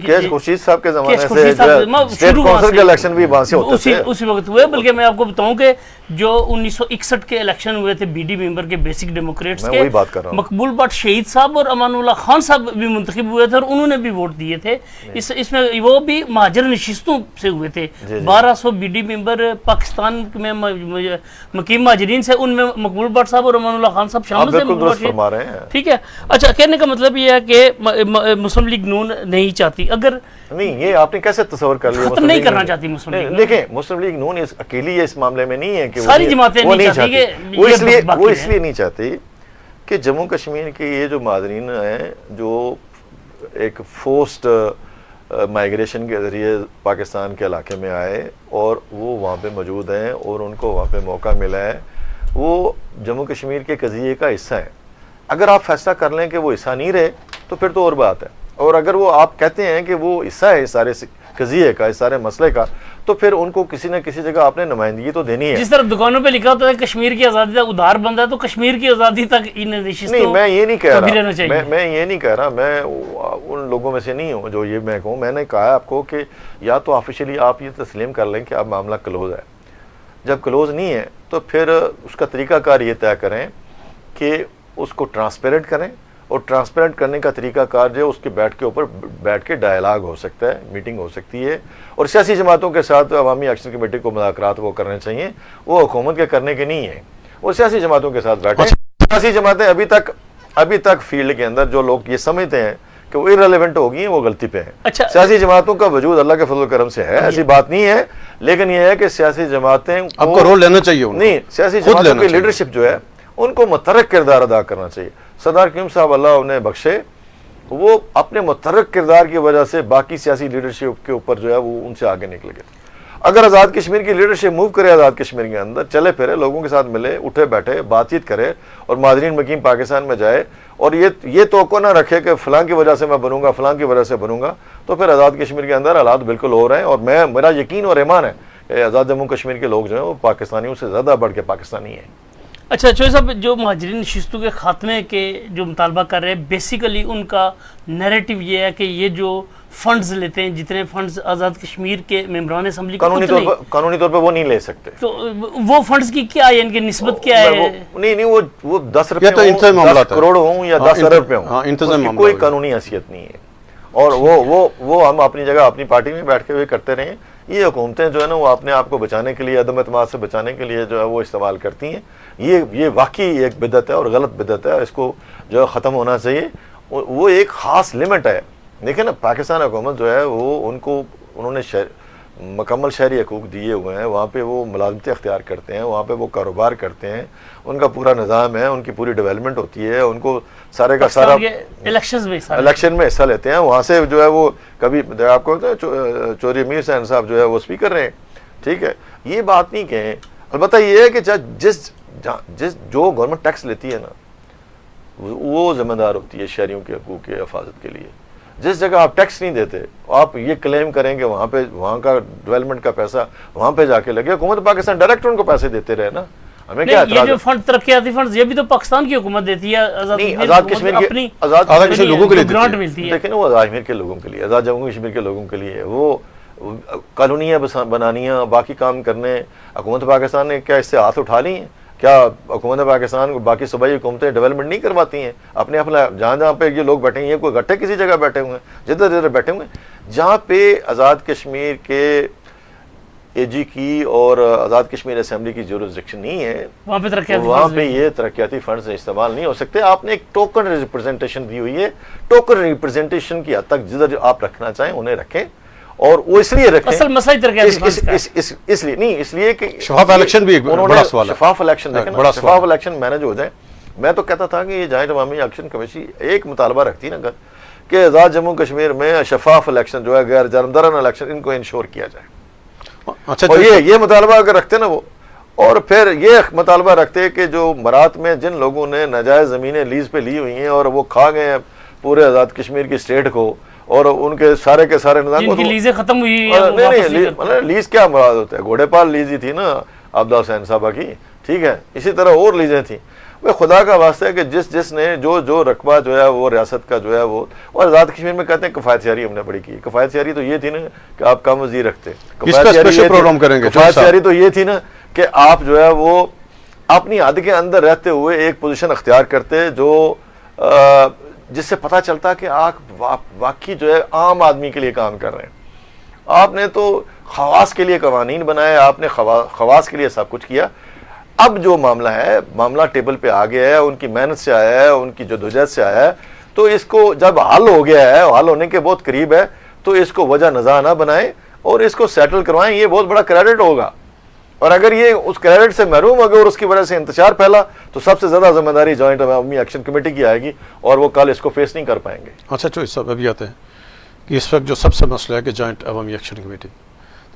کیش خورشید صاحب کے زمانے سے اسٹیٹ کونسل کے الیکشن بھی وہاں سے ہوتے تھے، اسی وقت ہوئے. بلکہ میں آپ کو بتاؤں کہ جو 1961 کے الیکشن ہوئے تھے بی ڈی ممبر کے بیسک ڈیموکریٹس کے، مقبول بٹ شہید صاحب اور امان اللہ خان صاحب بھی منتخب ہوئے تھے اور انہوں نے بھی ووٹ دیے تھے. اس میں وہ بھی مہاجر نشستوں سے ہوئے تھے. 1200 بی ڈی ممبر پاکستان میں مقیم مہاجرین سے، ان میں مقبول بٹ صاحب اور امان اللہ خان صاحب شامل تھے. ٹھیک ہے. اچھا کہنے کا مطلب یہ ہے کہ مسلم لیگ نون نہیں چاہتی. اگر نہیں، یہ آپ نے کیسے تصور کر لیا؟ ختم نہیں کرنا چاہتی مسلم لیگ. دیکھیں مسلم لیگ نون اکیلی اس معاملے میں نہیں ہے کہ ساری جماعتیں نہیں چاہتی. وہ اس لیے نہیں چاہتی کہ جموں کشمیر کے یہ جو مہاجرین ہیں جو ایک فورسڈ مائیگریشن کے ذریعے پاکستان کے علاقے میں آئے اور وہ وہاں پہ موجود ہیں اور ان کو وہاں پہ موقع ملا ہے، وہ جموں کشمیر کے قضیے کا حصہ ہیں. اگر آپ فیصلہ کر لیں کہ وہ حصہ نہیں رہے تو پھر تو اور بات ہے. اور اگر وہ آپ کہتے ہیں کہ وہ حصہ ہے اس سارے قضیے کا، اس سارے مسئلے کا، تو پھر ان کو کسی نہ کسی جگہ آپ نے نمائندگی تو دینی ہے. جس طرح دکانوں پہ لکھا ہوتا ہے کشمیر کی آزادی تک ادھار بند ہے، تو کشمیر کی آزادی تک نہیں، میں یہ نہیں کہہ رہا، میں یہ نہیں کہہ رہا، میں ان لوگوں میں سے نہیں ہوں جو یہ میں کہوں. میں نے کہا آپ کو کہ یا تو آفیشلی آپ یہ تسلیم کر لیں کہ اب معاملہ کلوز ہے. جب کلوز نہیں ہے تو پھر اس کا طریقہ کار یہ طے کریں کہ اس کو ٹرانسپیرنٹ کریں، اور ٹرانسپیرنٹ کرنے کا طریقہ کار جو اس کے بیٹھ کے ڈائلاگ ہو سکتا ہے، میٹنگ ہو سکتی ہے. اور سیاسی جماعتوں کے ساتھ عوامی ایکشن کمیٹی کو مذاکرات وہ کرنے چاہیے، وہ حکومت کے کرنے کے نہیں ہیں. وہ سیاسی جماعتوں کے ساتھ بیٹھیں. سیاسی جماعتیں ابھی تک فیلڈ کے اندر جو لوگ یہ سمجھتے ہیں کہ وہ ارریلیونٹ ہوگی ہیں، وہ غلطی پہ ہیں. سیاسی جماعتوں کا وجود اللہ کے فضل و کرم سے ہے، ایسی بات نہیں ہے. لیکن یہ ہے کہ سیاسی جماعتیں آپ کو رول لینا چاہیے. نہیں، سیاسی جماعتوں کی لیڈرشپ جو ہے ان کو متحرک کردار ادا کرنا چاہیے. سردار کریم صاحب اللہ انہیں بخشے، وہ اپنے متحرک کردار کی وجہ سے باقی سیاسی لیڈرشپ کے اوپر جو ہے وہ ان سے آگے نکل گئے. اگر آزاد کشمیر کی لیڈرشپ موو کرے آزاد کشمیر کے اندر، چلے پھرے، لوگوں کے ساتھ ملے، اٹھے بیٹھے، بات چیت کرے اور مہاجرین مقیم پاکستان میں جائے، اور یہ توقع نہ رکھے کہ فلاں کی وجہ سے میں بنوں گا، فلاں کی وجہ سے بنوں گا، تو پھر آزاد کشمیر کے اندر حالات بالکل ہو رہے ہیں. اور میرا یقین اور ایمان ہے کہ آزاد جموں کشمیر کے لوگ جو ہیں وہ پاکستانیوں سے زیادہ بڑھ کے پاکستانی ہیں. اچھا چوہے صاحب، جو مہاجرین نشستوں کے خاتمے کے جو مطالبہ کر رہے ہیں، بیسیکلی ان کا نیریٹو یہ ہے کہ یہ جو فنڈز لیتے ہیں، جتنے فنڈز آزاد کشمیر کے ممبران اسمبلی قانونی طور پہ وہ نہیں لے سکتے. تو وہ فنڈز کی کیا ہے، ان کی نسبت کیا ہے؟ نہیں وہ 10 روپے ہوں، 10 کروڑ ہوں یا 10 ارب روپے ہوں، کوئی قانونی حیثیت نہیں ہے. اور وہ ہم اپنی جگہ اپنی پارٹی میں بیٹھ کے ہوئے کرتے رہے. یہ حکومتیں جو ہے نا وہ اپنے آپ کو بچانے کے لیے، عدم اعتماد سے بچانے کے لیے جو ہے وہ استعمال کرتی ہیں. یہ واقعی ایک بدعت ہے اور غلط بدعت ہے، اس کو جو ہے ختم ہونا چاہیے. وہ ایک خاص لمٹ ہے. دیکھیں نا، پاکستان حکومت جو ہے وہ انہوں نے مکمل شہری حقوق دیے ہوئے ہیں. وہاں پہ وہ ملازمتیں اختیار کرتے ہیں، وہاں پہ وہ کاروبار کرتے ہیں، ان کا پورا نظام ہے، ان کی پوری ڈیولپمنٹ ہوتی ہے، ان کو سارے کا سارا الیکشن میں حصہ لیتے ہیں. وہاں سے جو ہے وہ کبھی آپ کو چوری امیر حسین صاحب جو ہے وہ اسپیکر رہے ہیں. ٹھیک ہے، یہ بات نہیں کہیں. البتہ یہ ہے کہ جو گورنمنٹ ٹیکس لیتی ہے نا وہ ذمہ دار ہوتی ہے شہریوں کے حقوق کے حفاظت کے لیے. جس جگہ آپ ٹیکس نہیں دیتے، آپ یہ کلیم کریں کہ وہاں کا ڈیولپمنٹ کا پیسہ وہاں پہ جا کے لگے. حکومت پاکستان ڈائریکٹ ان کو پیسے دیتے رہے نا. ہمیں کیا یہ جو فنڈ ترقیاتی فنڈ یہ بھی تو پاکستان کی حکومت دیتی ہے، آزاد کشمیر کے لوگوں کے لیے گرانٹ ملتی ہے. لیکن وہ آزاد کشمیر کے لوگوں کے لیے، آزاد جموں کشمیر کے لوگوں کے لیے وہ کالونیاں بنانیاں، باقی کام کرنے. حکومت پاکستان نے کیا اس سے ہاتھ اٹھا لی ہیں؟ کیا حکومت پاکستان کو باقی صوبائی حکومتیں ڈیولپمنٹ نہیں کرواتی ہیں؟ اپنے جہاں پہ یہ لوگ بیٹھے ہیں، یہ کوئی گٹھے کسی جگہ بیٹھے ہوئے ہیں، جدھر بیٹھے ہوئے ہیں، جہاں پہ آزاد کشمیر کے اے جی کی اور آزاد کشمیر اسمبلی کی جورسڈکشن نہیں ہے، وہاں پہ یہ ترقیاتی فنڈز استعمال نہیں ہو سکتے. آپ نے ایک ٹوکن ریپرزنٹیشن دی ہوئی ہے. ٹوکن ریپرزنٹیشن کی حد تک جدھر آپ رکھنا چاہیں انہیں رکھیں. اور وہ اس لیے رکھیں، اصل مسئلہ اس لیے نہیں، اس لیے کہ شفاف الیکشن بھی ایک بڑا سوال ہے. شفاف الیکشن دیکھیں، شفاف الیکشن مینج ہو جائے. میں تو کہتا تھا کہ یہ جوائنٹ عوامی ایکشن کمیشن ایک مطالبہ رکھتی نا کہ آزاد جموں کشمیر میں شفاف الیکشن جو ہے غیر جانبدارانہ الیکشن ان کو انشور کیا جائے. اچھا، اور یہ مطالبہ اگر رکھتے نا وہ، اور پھر یہ مطالبہ رکھتے کہ جو مرات میں جن لوگوں نے ناجائز زمینیں لیز پہ لی ہوئی ہیں اور وہ کھا گئے ہیں پورے آزاد کشمیر کی اسٹیٹ کو، اور ان کے سارے نظام کو لیزیں ختم ہوئی نہیں، لیز کیا مراد ہوتا ہے؟ گھوڑے پال لیز ہی تھی نا عبدہ حسین صاحبہ کی. ٹھیک ہے، اسی طرح اور لیزیں تھیں. وہ خدا کا واسطہ ہے کہ جس نے جو رقبہ جو ہے وہ ریاست کا جو ہے وہ، اور آزاد کشمیر میں کہتے ہیں کفایت سیاری ہم نے بڑی کی. کفایت سیاری تو یہ تھی نا کہ آپ کم وزیر رکھتے. کفایت سیاری تو یہ تھی نا کہ آپ جو ہے وہ اپنی حد کے اندر رہتے ہوئے ایک پوزیشن اختیار کرتے جو جس سے پتہ چلتا کہ آپ واقعی جو ہے عام آدمی کے لیے کام کر رہے ہیں. آپ نے تو خواص کے لیے قوانین بنائے، آپ نے خواص کے لیے سب کچھ کیا. اب جو معاملہ ٹیبل پہ آ گیا ہے، ان کی محنت سے آیا ہے، ان کی جدوجہد سے آیا ہے، تو اس کو جب حل ہو گیا ہے، حل ہونے کے بہت قریب ہے، تو اس کو وجہ نزاع نہ بنائیں اور اس کو سیٹل کروائیں. یہ بہت بڑا کریڈٹ ہوگا. اور اگر یہ اس کریڈٹ سے محروم ہو گیا اور اس کی وجہ سے انتشار پھیلا تو سب سے زیادہ ذمہ داری جوائنٹ عوامی ایکشن کمیٹی کی آئے گی اور وہ کل اس کو فیس نہیں کر پائیں گے. اچھا چوہے صاحب، ابھی آتے ہیں کہ اس وقت جو سب سے مسئلہ ہے کہ جوائنٹ عوامی ایکشن کمیٹی،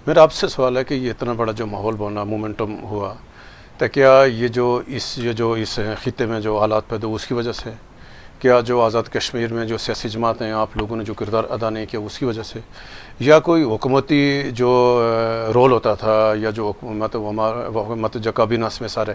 میرا آپ سے سوال ہے کہ یہ اتنا بڑا جو ماحول بنا، مومنٹم ہوا، تو کیا یہ جو اس خطے میں جو حالات پیدا ہوئے اس کی وجہ سے، کیا جو آزاد کشمیر میں جو سیاسی جماعتیں ہیں آپ لوگوں نے جو کردار ادا نہیں کیا اس کی وجہ سے، یا کوئی حکومتی جو رول ہوتا تھا، یا جو حکومت جو کابینہ میں سارے،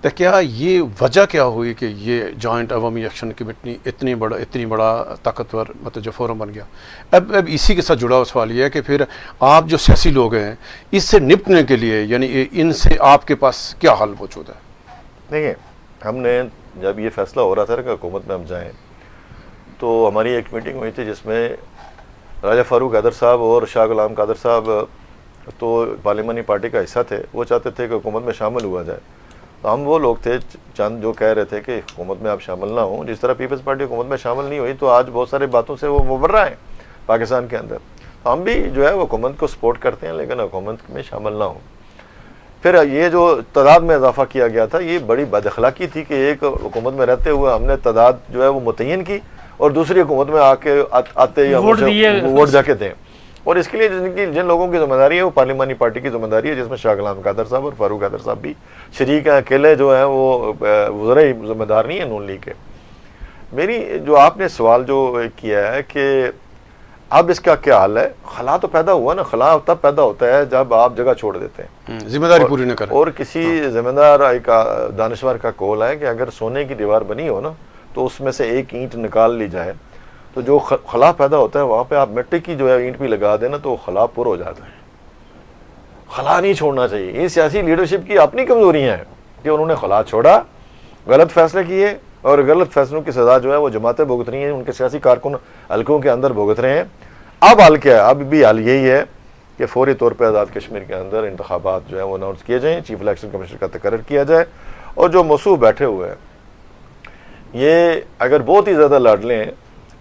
تو کیا یہ وجہ کیا ہوئی کہ یہ جوائنٹ عوامی ایکشن کمیٹی اتنی بڑا طاقتور جو فورم بن گیا؟ اب اسی کے ساتھ جڑا ہوا سوال یہ ہے کہ پھر آپ جو سیاسی لوگ ہیں اس سے نپٹنے کے لیے، یعنی ان سے آپ کے پاس کیا حل موجود ہے؟ دیکھیں، ہم نے جب یہ فیصلہ ہو رہا تھا کہ حکومت میں ہم جائیں تو ہماری ایک میٹنگ ہوئی تھی جس میں راجہ فاروق حیدر صاحب اور شاہ غلام قادر صاحب تو پارلیمانی پارٹی کا حصہ تھے، وہ چاہتے تھے کہ حکومت میں شامل ہوا جائے. تو ہم وہ لوگ تھے چند جو کہہ رہے تھے کہ حکومت میں آپ شامل نہ ہوں. جس طرح پیپلز پارٹی حکومت میں شامل نہیں ہوئی تو آج بہت سارے باتوں سے وہ مبرہ ہیں پاکستان کے اندر. ہم بھی جو ہے وہ حکومت کو سپورٹ کرتے ہیں لیکن حکومت میں شامل نہ ہوں. پھر یہ جو تعداد میں اضافہ کیا گیا تھا یہ بڑی بد اخلاقی تھی کہ ایک حکومت میں رہتے ہوئے ہم نے تعداد جو ہے وہ متعین کی اور دوسری حکومت میں آتے یا ووٹ جا کے دیں. اور اس کے لیے جن لوگوں کی ذمہ داری ہے وہ پارلیمانی پارٹی کی ذمہ داری ہے، جس میں شاہ غلام قادر صاحب اور فاروق قادر صاحب بھی شریک ہیں. اکیلے جو ہیں وہ ذرا ذمہ دار نہیں ہیں نون لیگ کے. میری جو آپ نے سوال جو کیا ہے کہ اب اس کا کیا حال ہے، خلا تو پیدا ہوا نا. خلا تب پیدا ہوتا ہے جب آپ جگہ چھوڑ دیتے ہیں، ذمہ داری پوری نہ کریں. اور کسی ذمہ دار ایک دانشور کا قول ہے کہ اگر سونے کی دیوار بنی ہو نا تو اس میں سے ایک اینٹ نکال لی جائے تو جو خلا پیدا ہوتا ہے وہاں پہ آپ مٹی کی جو ہے اینٹ بھی لگا دینا تو خلا پر ہو جاتا ہے. خلا نہیں چھوڑنا چاہیے. یہ سیاسی لیڈرشپ کی اپنی کمزوریاں ہیں کہ انہوں نے خلا چھوڑا، غلط فیصلے کیے، اور غلط فیصلوں کی سزا جو ہے وہ جماعتیں بھگت رہی ہیں، ان کے سیاسی کارکن حلقوں کے اندر بھگت رہے ہیں. اب حل کیا ہے؟ اب بھی حل یہی ہے کہ فوری طور پہ آزاد کشمیر کے اندر انتخابات جو ہیں وہ اناؤنس کیے جائیں، چیف الیکشن کمیشنر کا تقرر کیا جائے، اور جو موصوف بیٹھے ہوئے ہیں یہ اگر بہت ہی زیادہ لڑ لیں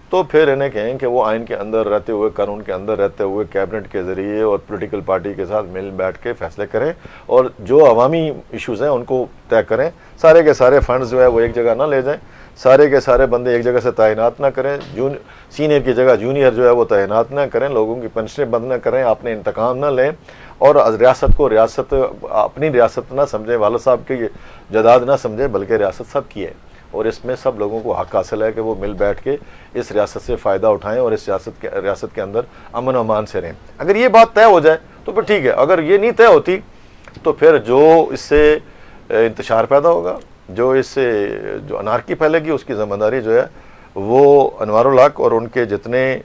تو پھر انہیں کہیں کہ وہ آئین کے اندر رہتے ہوئے، قانون کے اندر رہتے ہوئے کیبنٹ کے ذریعے اور پولیٹیکل پارٹی کے ساتھ مل بیٹھ کے فیصلے کریں اور جو عوامی ایشوز ہیں ان کو طے کریں. سارے کے سارے فنڈز جو ہے وہ ایک جگہ نہ لے جائیں، سارے کے سارے بندے ایک جگہ سے تعینات نہ کریں، سینئر کی جگہ جونیئر جو ہے وہ تعینات نہ کریں، لوگوں کی پنشنیں بند نہ کریں، اپنے انتقام نہ لیں، اور ریاست کو ریاست اپنی ریاست نہ سمجھیں، والد صاحب کی جائیداد نہ سمجھیں، بلکہ ریاست سب کی ہے. اور اس میں سب لوگوں کو حق حاصل ہے کہ وہ مل بیٹھ کے اس ریاست سے فائدہ اٹھائیں اور اس ریاست کے اندر امن و امان سے رہیں. اگر یہ بات طے ہو جائے تو پھر ٹھیک ہے. اگر یہ نہیں طے ہوتی تو پھر جو اس سے انتشار پیدا ہوگا، جو اس سے جو انارکی پھیلے گی، اس کی ذمہ داری جو ہے وہ انوار الحق اور ان کے جتنے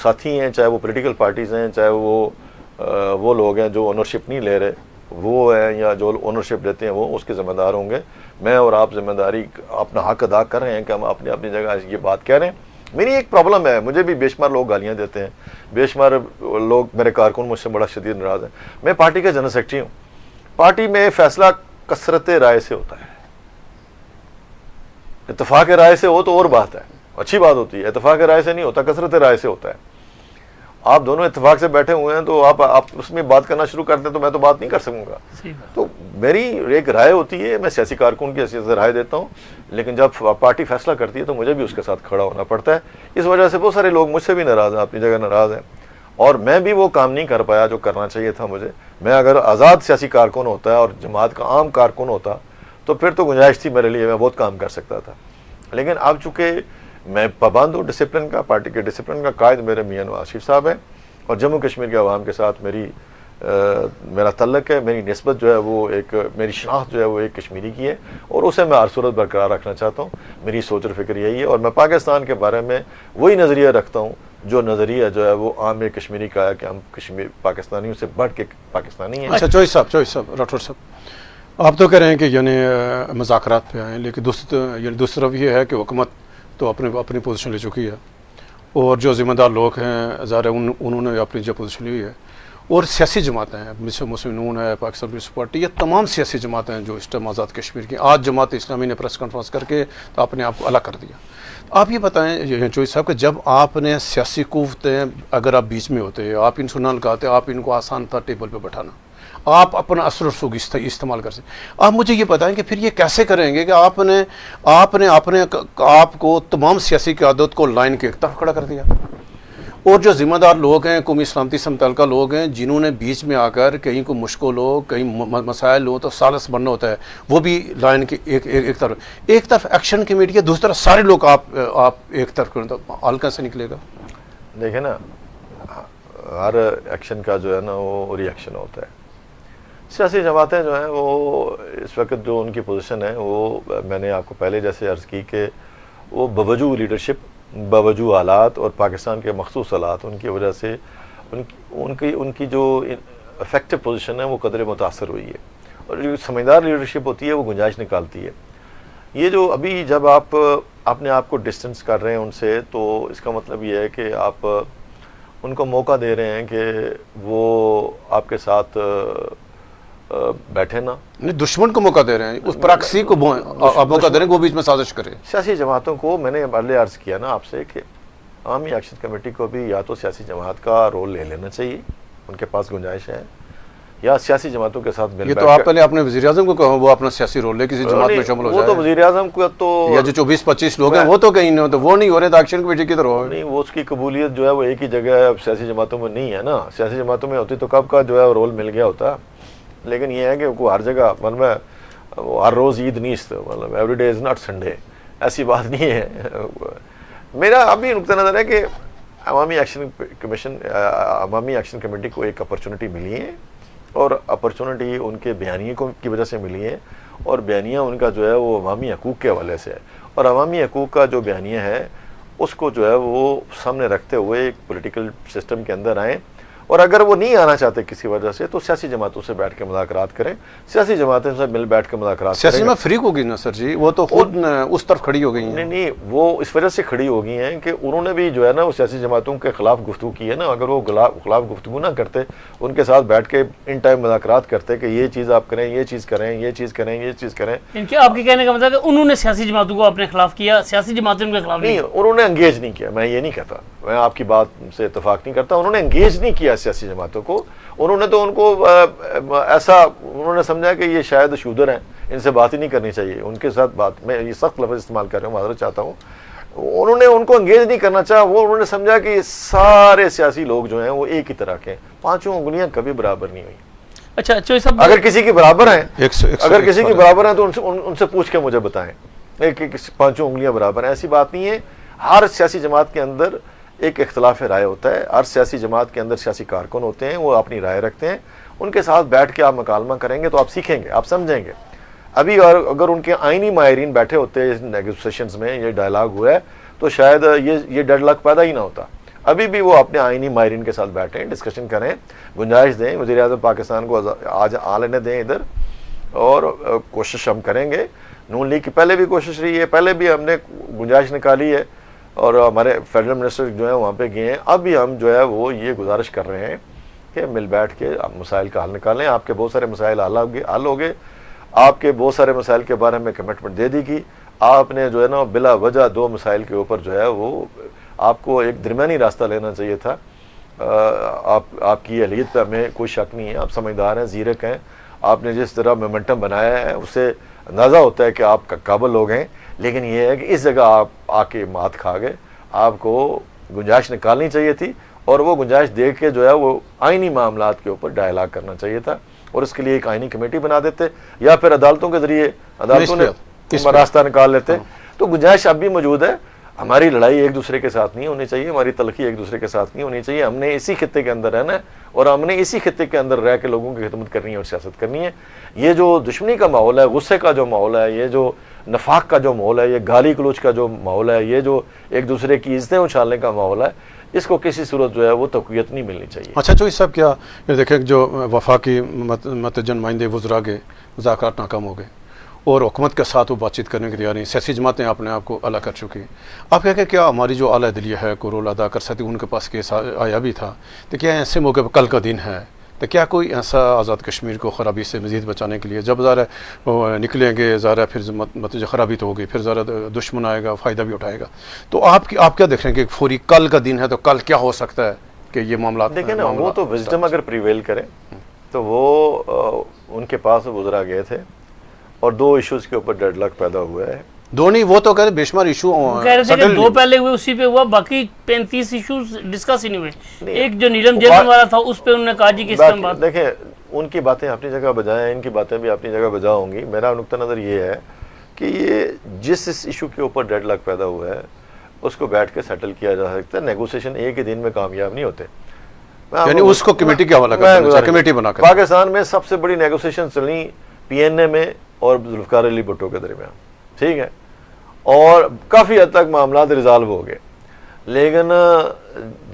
ساتھی ہیں، چاہے وہ پولیٹیکل پارٹیز ہیں، چاہے وہ لوگ ہیں جو اونرشپ نہیں لے رہے وہ ہیں، یا جو اونرشپ لیتے ہیں وہ اس کے ذمہ دار ہوں گے. میں اور آپ ذمہ داری اپنا حق ادا کر رہے ہیں کہ ہم اپنی اپنی جگہ یہ بات کہہ رہے ہیں. میری ایک پرابلم ہے، مجھے بھی بے شمار لوگ گالیاں دیتے ہیں، بے شمار لوگ میرے کارکن مجھ سے بڑا شدید ناراض ہیں. میں پارٹی کا جنرل سیکرٹری ہوں. پارٹی میں فیصلہ کثرت رائے سے ہوتا ہے. اتفاق رائے سے ہو تو اور بات ہے، اچھی بات ہوتی ہے. اتفاق رائے سے نہیں ہوتا، کثرت رائے سے ہوتا ہے. آپ دونوں اتفاق سے بیٹھے ہوئے ہیں تو آپ اس میں بات کرنا شروع کر دیں تو میں تو بات نہیں کر سکوں گا. تو میری ایک رائے ہوتی ہے، میں سیاسی کارکن کی حیثیت سے رائے دیتا ہوں، لیکن جب پارٹی فیصلہ کرتی ہے تو مجھے بھی اس کے ساتھ کھڑا ہونا پڑتا ہے. اس وجہ سے بہت سارے لوگ مجھ سے بھی ناراض ہیں، اپنی جگہ ناراض ہیں، اور میں بھی وہ کام نہیں کر پایا جو کرنا چاہیے تھا مجھے. میں اگر آزاد سیاسی کارکن ہوتا اور جماعت کا عام کارکن ہوتا تو پھر تو گنجائش تھی میرے لیے، میں بہت کام کر سکتا تھا. لیکن اب چونکہ میں پابند ہوں ڈسپلن کا، پارٹی کے ڈسپلن کا قائد میرے میاں نواز شریف صاحب ہیں، اور جموں کشمیر کے عوام کے ساتھ میرا تعلق ہے، میری نسبت جو ہے وہ ایک، میری شناخت جو ہے وہ ایک کشمیری کی ہے، اور اسے میں ہر صورت برقرار رکھنا چاہتا ہوں. میری سوچ اور فکر یہی ہے، اور میں پاکستان کے بارے میں وہی نظریہ رکھتا ہوں جو نظریہ جو ہے وہ عام کشمیری کا ہے کہ ہم کشمیر پاکستانیوں سے بڑھ کے پاکستانی ہیں. اچھا چوہی صاحب راٹھور صاحب، آپ تو کہہ رہے ہیں کہ یعنی مذاکرات پہ آئیں، لیکن دوسری طرف یہ ہے کہ حکومت تو اپنی پوزیشن لے چکی ہے، اور جو ذمہ دار لوگ ہیں ظاہر ہے انہوں نے اپنی جو پوزیشن لی ہوئی ہے، اور سیاسی جماعتیں ہیں، مسلم نون ہے، پاکستان پیپلز پارٹی، یہ تمام سیاسی جماعتیں ہیں جو اس ٹائم آزاد کشمیر کی. آج جماعت اسلامی نے پریس کانفرنس کر کے تو اپنے آپ کو الگ کر دیا. آپ یہ بتائیں چوہی صاحب کہ جب آپ نے سیاسی قوتیں اگر آپ بیچ میں ہوتے، آپ ان سے نہ لگاتے، آپ ان کو آسان تھا ٹیبل پہ بٹھانا، آپ اپنا اثر و رسوخ استعمال کر سکتے. آپ مجھے یہ بتائیں کہ پھر یہ کیسے کریں گے کہ آپ کو تمام سیاسی قیادت کو لائن کے ایک طرف کھڑا کر دیا، اور جو ذمہ دار لوگ ہیں، قومی سلامتی سے متعلقہ لوگ ہیں، جنہوں نے بیچ میں آ کر کہیں کو مشکل ہو، کہیں مسائل ہو تو سالس بننا ہوتا ہے، وہ بھی لائن کے ایک طرف ایکشن کمیٹی ہے، دوسری طرف سارے لوگ آپ ایک طرف کریں تو حل کیسے نکلے گا؟ دیکھیں نا، ہر ایکشن کا جو ہے نا وہ ری ایکشن ہوتا ہے. سیاسی جماعتیں جو ہیں وہ اس وقت جو ان کی پوزیشن ہے وہ میں نے آپ کو پہلے جیسے عرض کی کہ وہ بوجود لیڈرشپ، باوجود حالات اور پاکستان کے مخصوص حالات، ان کی وجہ سے ان کی جو افیکٹو پوزیشن ہے وہ قدر متاثر ہوئی ہے، اور جو سمجھدار لیڈرشپ ہوتی ہے وہ گنجائش نکالتی ہے. یہ جو ابھی جب آپ اپنے آپ کو ڈسٹنس کر رہے ہیں ان سے، تو اس کا مطلب یہ ہے کہ آپ ان کو موقع دے رہے ہیں کہ وہ آپ کے ساتھ بیٹھے نا، دشمن کو موقع دے رہے ہیں، اس پراکسی کو موقع دے رہے ہیں کہ وہ بیچ میں سازش کرے. سیاسی جماعتوں کو میں نے پہلے عرض کیا نا آپ سے کہ عوامی ایکشن کمیٹی کو بھی یا تو سیاسی جماعت کا رول لے لینا چاہیے، ان کے پاس گنجائش ہے، یا سیاسی جماعتوں کے ساتھ مل یہ بیٹھ تو آپ کر- پہلے اپنے وزیر اعظم کو کہو وہ اپنا سیاسی رول لے کسی جماعت میں شامل ہو وہ تو جائے، وزیر اعظم کو تو یا جو 24-25 لوگ ہیں وہ تو کہیں نہیں ہوتے، وہ نہیں ہو رہے تو ایکشن کمیٹی کی طرح ہو. نہیں، وہ اس کی قبولیت جو ہے وہ ایک ہی جگہ ہے، اب سیاسی جماعتوں میں نہیں ہے نا. سیاسی جماعتوں میں ہوتی تو کب کا جو ہے رول مل گیا ہوتا. لیکن یہ ہے کہ وہ ہر جگہ مطلب ہر روز عید نہیں، مطلب every day is not Sunday, ایسی بات نہیں ہے. میرا ابھی نقطہ نظر ہے کہ عوامی ایکشن کمیشن، عوامی ایکشن کمیٹی کو ایک اپرچونٹی ملی ہے، اور اپرچونٹی ان کے بیانیے کی وجہ سے ملی ہے، اور بیانیہ ان کا جو ہے وہ عوامی حقوق کے حوالے سے ہے. اور عوامی حقوق کا جو بیانیہ ہے اس کو جو ہے وہ سامنے رکھتے ہوئے ایک پولیٹیکل سسٹم کے اندر آئیں. اور اگر وہ نہیں آنا چاہتے کسی وجہ سے تو سیاسی جماعتوں سے بیٹھ کے مذاکرات کریں، سیاسی جماعتیں سے مل بیٹھ کے مذاکرات سیاسی کریں. میں فریق ہوگی نا سر جی، وہ تو خود اس طرف کھڑی ہو گئی ہیں. نہیں، وہ اس وجہ سے کھڑی ہو گئی ہیں کہ انہوں نے بھی جو ہے نا وہ سیاسی جماعتوں کے خلاف گفتگو کی ہے نا. اگر وہ خلاف گفتگو نہ کرتے، ان کے ساتھ بیٹھ کے ان ٹائم مذاکرات کرتے کہ یہ چیز آپ کریں، یہ چیز کریں، یہ چیز کریں، یہ چیز کریں. ان کے آپ کے کہنے کا مطلب ہے کہ انہوں نے سیاسی جماعتوں کو اپنے خلاف کیا، سیاسی جماعتیں ان کے خلاف نہیں، انہوں نے انگیج نہیں کیا. میں یہ نہیں کہتا، میں آپ کی بات سے اتفاق نہیں کرتا. انہوں نے انگیج نہیں کیا سیاسی جماعتوں کو. انہوں نے تو ان کو ایسا انہوں نے سمجھا کہ یہ شاید شودر ہیں، ان سے بات ہی نہیں کرنی چاہیے، ان کے ساتھ بات، میں یہ سخت لفظ استعمال کر رہا ہوں، معذرت چاہتا ہوں. انہوں نے ان کو انگیج نہیں کرنا چاہا. انہوں نے سمجھا کہ یہ سارے سیاسی لوگ جو ہیں وہ ایک ہی طرح کے ہیں، پانچوں انگلیاں کبھی برابر نہیں ہوئی. اچھا چوئی صاحب، اگر کسی کی برابر ہیں، اگر کسی کی سوال. برابر ہیں تو ان سے پوچھ کے مجھے بتائیں کہ پانچوں انگلیاں برابر ہیں. ایسی بات نہیں ہے. ہر سیاسی جماعت کے اندر ایک اختلاف رائے ہوتا ہے. ہر سیاسی جماعت کے اندر سیاسی کارکن ہوتے ہیں، وہ اپنی رائے رکھتے ہیں. ان کے ساتھ بیٹھ کے آپ مکالمہ کریں گے تو آپ سیکھیں گے، آپ سمجھیں گے. ابھی اگر ان کے آئینی ماہرین بیٹھے ہوتے اس نیگوسیشنز میں، یہ ڈائلاگ ہوا ہے، تو شاید یہ ڈیڈ لاک پیدا ہی نہ ہوتا. ابھی بھی وہ اپنے آئینی ماہرین کے ساتھ بیٹھیں، ڈسکشن کریں، گنجائش دیں. وزیر اعظم پاکستان کو آج آ لینے دیں ادھر، اور کوشش ہم کریں گے. نون لیگ کی پہلے بھی کوشش رہی ہے، پہلے بھی ہم نے گنجائش نکالی ہے، اور ہمارے فیڈرل منسٹر جو ہیں وہاں پہ گئے ہیں. اب بھی ہم جو ہے وہ یہ گزارش کر رہے ہیں کہ مل بیٹھ کے مسائل کا حل نکالیں. آپ کے بہت سارے مسائل حل ہو گئے، آپ کے بہت سارے مسائل کے بارے میں کمٹمنٹ دے دی گئی. آپ نے جو ہے نا بلا وجہ 2 مسائل کے اوپر جو ہے وہ آپ کو ایک درمیانی راستہ لینا چاہیے تھا. آپ کی اہلیت پہ ہمیں کوئی شک نہیں ہے، آپ سمجھدار ہیں، زیرک ہیں. آپ نے جس طرح مومنٹم بنایا ہے اس سے اندازہ ہوتا ہے کہ آپ قابل لوگ ہیں. لیکن یہ ہے کہ اس جگہ آپ آ کے مات کھا گئے. آپ کو گنجائش نکالنی چاہیے تھی، اور وہ گنجائش دے کے جو ہے وہ آئینی معاملات کے اوپر ڈائلاگ کرنا چاہیے تھا، اور اس کے لیے ایک آئینی کمیٹی بنا دیتے، یا پھر عدالتوں کے ذریعے عدالتوں نے راستہ نکال لیتے. تو گنجائش اب بھی موجود ہے. ہماری لڑائی ایک دوسرے کے ساتھ نہیں ہونی چاہیے، ہماری تلخی ایک دوسرے کے ساتھ نہیں ہونی چاہیے. ہم نے اسی خطے کے اندر رہنا ہے، اور ہم نے اسی خطے کے اندر رہ کے لوگوں کی خدمت کرنی ہے اور سیاست کرنی ہے. یہ جو دشمنی کا ماحول ہے، غصے کا جو ماحول ہے، یہ جو نفاق کا جو ماحول ہے، یہ گالی گلوچ کا جو ماحول ہے، یہ جو ایک دوسرے کی عزتیں اچھالنے کا ماحول ہے، اس کو کسی صورت جو ہے وہ تقویت نہیں ملنی چاہیے. اچھا چوئی صاحب، کیا یہ دیکھیں جو وفاقی متجن نمائندے وزراء کے مذاکرات ناکام ہو گئے، اور حکومت کے ساتھ وہ بات چیت کرنے کے تیار نہیں، سیاسی جماعتیں اپنے آپ کو الگ کر چکی ہیں. آپ کہہ کہ کیا ہماری جو اعلیٰ عدلیہ ہے کو رول ادا کر سکتی؟ ان کے پاس کیس آیا بھی تھا، تو کیا ایسے موقع پہ کل کا دن ہے تو کیا کوئی ایسا آزاد کشمیر کو خرابی سے مزید بچانے کے لیے، جب ذرا نکلیں گے ذرا پھر نتیجہ خرابی تو ہوگی، پھر ذرا دشمن آئے گا، فائدہ بھی اٹھائے گا، تو آپ کیا دیکھ رہے ہیں کہ فوری کل کا دن ہے تو کل کیا ہو سکتا ہے کہ یہ معاملات؟ دیکھیں نا، وہ تو وزڈم اگر پریویل کرے تو وہ ان کے پاس وزراء گئے تھے، اور 2 ایشوز کے اوپر ڈیڈ لاک پیدا ہوا ہے. دو نہیں، وہ تو کہہ رہے بے شمار ایشو کہہ رہے تھے کہ 2 پہلے ہوئے، اسی پہ ہوا، باقی 35 ایشوز ڈسکس ہی نہیں ہوئے. ایک جو نیلم جیلن والا تھا اس پہ انہوں نے کہا جی کہ اس ٹائم بات. دیکھیں، ان کی باتیں اپنی جگہ بجائیں ہیں، ان کی باتیں بھی اپنی جگہ بجا ہوں گی. میرا نقطہ نظر یہ ہے کہ یہ جس ایشو کے اوپر ڈیڈ لاک پیدا ہوا ہے اس کو بیٹھ کے سیٹل کیا جا سکتا ہے. نیگوسیشن ایک ہی دن میں کامیاب نہیں ہوتے. یعنی اس کو کمیٹی کے حوالہ کرنا، کمیٹی بنا کر. پاکستان میں سب سے بڑی نیگوسیشن چلی PNA میں اور ذوالفقار علی بھٹو کے درمیان، ٹھیک ہے، اور کافی حد تک معاملات ریزالو ہو گئے. لیکن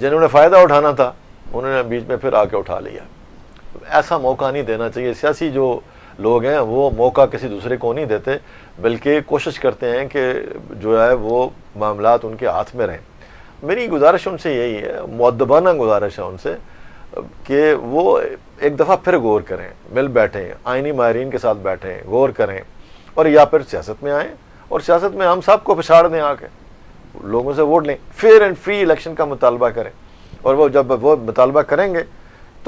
جنہوں نے فائدہ اٹھانا تھا انہوں نے بیچ میں پھر آ کے اٹھا لیا. ایسا موقع نہیں دینا چاہیے. سیاسی جو لوگ ہیں وہ موقع کسی دوسرے کو نہیں دیتے، بلکہ کوشش کرتے ہیں کہ جو ہے وہ معاملات ان کے ہاتھ میں رہیں. میری گزارش ان سے یہی ہے، مؤدبانہ گزارش ہے ان سے، کہ وہ ایک دفعہ پھر غور کریں، مل بیٹھیں، آئینی ماہرین کے ساتھ بیٹھیں، غور کریں، اور یا پھر سیاست میں آئیں، اور سیاست میں ہم سب کو پچھاڑ دیں، آ کے لوگوں سے ووٹ لیں، فیئر اینڈ فری الیکشن کا مطالبہ کریں. اور وہ جب وہ مطالبہ کریں گے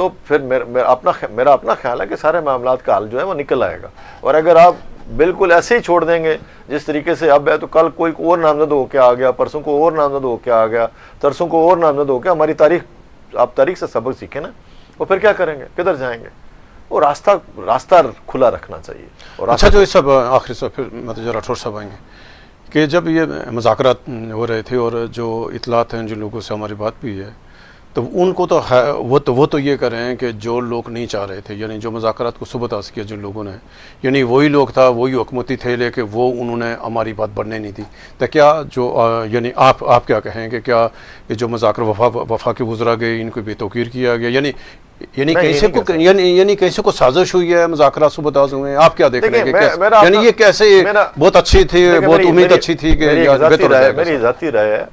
تو پھر میرا اپنا خیال ہے کہ سارے معاملات کا حل جو ہے وہ نکل آئے گا. اور اگر آپ بالکل ایسے ہی چھوڑ دیں گے جس طریقے سے اب ہے تو کل کوئی اور نامزد ہو کے آ گیا, پرسوں کو اور نامزد ہو کے آ گیا, ترسوں کو اور نامزد ہو کے, ہماری تاریخ, آپ تاریخ سے سبق سیکھیں نا, اور پھر کیا کریں گے, کدھر جائیں گے؟ وہ راستہ کھلا رکھنا چاہیے. اور اچھا جو یہ سب آخری سے پھر مطلب راٹھور صاحب آئیں گے کہ جب یہ مذاکرات ہو رہے تھے اور جو اطلاعات ہیں جن لوگوں سے ہماری بات بھی ہے تو ان کو تو وہ تو یہ کر رہے ہیں کہ جو لوگ نہیں چاہ رہے تھے, یعنی جو مذاکرات کو ثبوت کیا جن لوگوں نے, یعنی وہی لوگ تھا, وہی حکومتی تھے, لیکن وہ انہوں نے ہماری بات بڑھنے نہیں دی. تو کیا جو یعنی آپ کیا کہیں کہ کیا یہ جو مذاکر وفا کے وزراء گئے ان کو بے توقیر کیا گیا, یعنی کیسے کو سازش ہوئی ہے, مذاکرات ثبوت ہوئے ہیں, آپ کیا دیکھ رہے ہیں؟ یعنی یہ کیسے بہت اچھی تھی, بہت امید اچھی تھی کہ میری ذاتی رائے ہے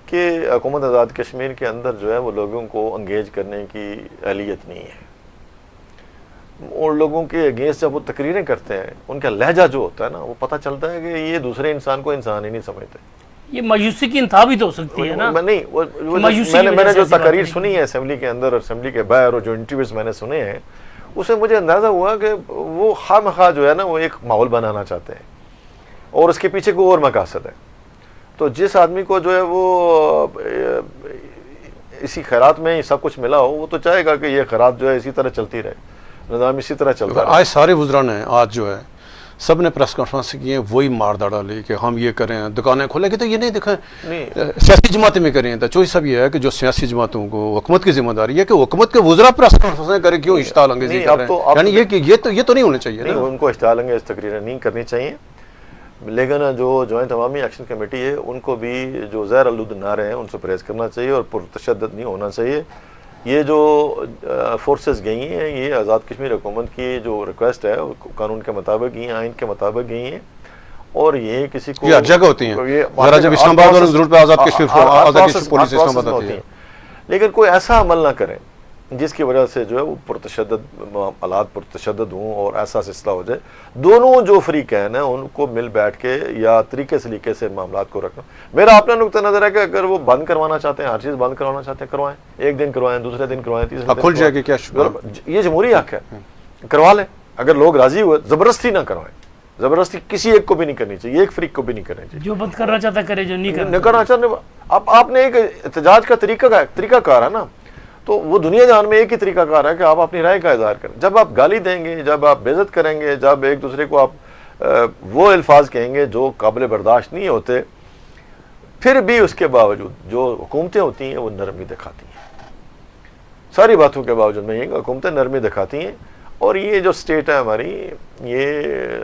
کہ حکومت آزاد کشمیر کے اندر جو ہے وہ لوگوں کو انگیج کرنے کی اہلیت نہیں ہے. اور لوگوں کے اگینسٹ جب وہ تقریریں کرتے ہیں ان کا لہجہ جو ہوتا ہے نا وہ پتہ چلتا ہے کہ یہ دوسرے انسان کو انسان ہی نہیں سمجھتے. یہ مایوسی کی انتہا بھی تو ہو سکتی ہے نا. میں نے جو تقاریر سنی ہے اسمبلی کے اندر اور اسمبلی کے باہر اور جو انٹرویوز میں نے سنے ہیں اس سے مجھے اندازہ ہوا کہ وہ خواہ مخواہ جو ہے نا وہ ایک ماحول بنانا چاہتے ہیں اور اس کے پیچھے کوئی اور مقاصد ہے. تو جس آدمی کو جو ہے وہ اسی خیرات میں سب کچھ ملا ہو وہ تو چاہے گا کہ یہ خیرات جو ہے اسی طرح چلتی رہے, نظام اسی طرح چلتا رہے. آج سارے وزراء نے آج جو ہے سب نے پریس کانفرنس کی ہیں, وہی مار داڑا لی کہ ہم یہ کریں, دکانیں کھولیں گے. تو یہ نہیں دکھائیں سیاسی جماعتیں میں کریں. تو چوئی سب یہ ہے کہ جو سیاسی جماعتوں کو حکومت کی ذمہ داری ہے کہ حکومت کے وزراء پریس کانفرنسیں کریں, کیوں اشتعال انگیزی کر رہے ہیں. یعنی یہ تو نہیں ہونا چاہیے, ان کو اشتعال انگیز تقریریں نہیں کرنی چاہیے. لیکن جو جوائنٹ عوامی ایکشن کمیٹی ہے ان کو بھی جو زہر آلود نعرے ہیں ان سے پرہیز کرنا چاہیے اور پرتشدد نہیں ہونا چاہیے. یہ جو فورسز گئی ہیں یہ آزاد کشمیر حکومت کی جو ریکویسٹ ہے قانون کے مطابق گئی ہیں, آئین کے مطابق گئی ہیں, اور یہ کسی کو یہ جگہ ہوتی ہیں. ذرا جب اسلام آباد اور ضرورت پہ آزاد کشمیر پولیس اسلام آباد ہوتی ہے, لیکن کوئی ایسا عمل نہ کریں جس کی وجہ سے جو ہے وہ پرتشدد حالات پرتشدد ہوں اور ایسا سلسلہ ہو جائے. دونوں جو فریقین ہیں ان کو مل بیٹھ کے یا طریقے سلیقے سے معاملات کو رکھنا. میرا اپنا نقطہ نظر ہے کہ اگر وہ بند کروانا چاہتے ہیں, ہر چیز بند کروانا چاہتے ہیں, کروائیں. ایک دن کروائیں, دوسرے دن کروائیں, تیسرے دن کھل جائے گی. کیا یہ جمہوری حق ہے, کروا لیں. اگر لوگ راضی ہوئے, زبردستی نہ کروائیں. زبردستی کسی ایک کو بھی نہیں کرنی چاہیے, ایک فریق کو بھی نہیں کرنی چاہیے. جو بند کرنا چاہتا کرے, جو نہیں کرنا چاہتے آپ نے ایک احتجاج کا طریقہ کار ہے نا, تو وہ دنیا جہان میں ایک ہی طریقہ کار ہے کہ آپ اپنی رائے کا اظہار کریں. جب آپ گالی دیں گے, جب آپ بے عزت کریں گے, جب ایک دوسرے کو آپ وہ الفاظ کہیں گے جو قابل برداشت نہیں ہوتے, پھر بھی اس کے باوجود جو حکومتیں ہوتی ہیں وہ نرمی دکھاتی ہیں. ساری باتوں کے باوجود میں یہ حکومتیں نرمی دکھاتی ہیں. اور یہ جو سٹیٹ ہے ہماری, یہ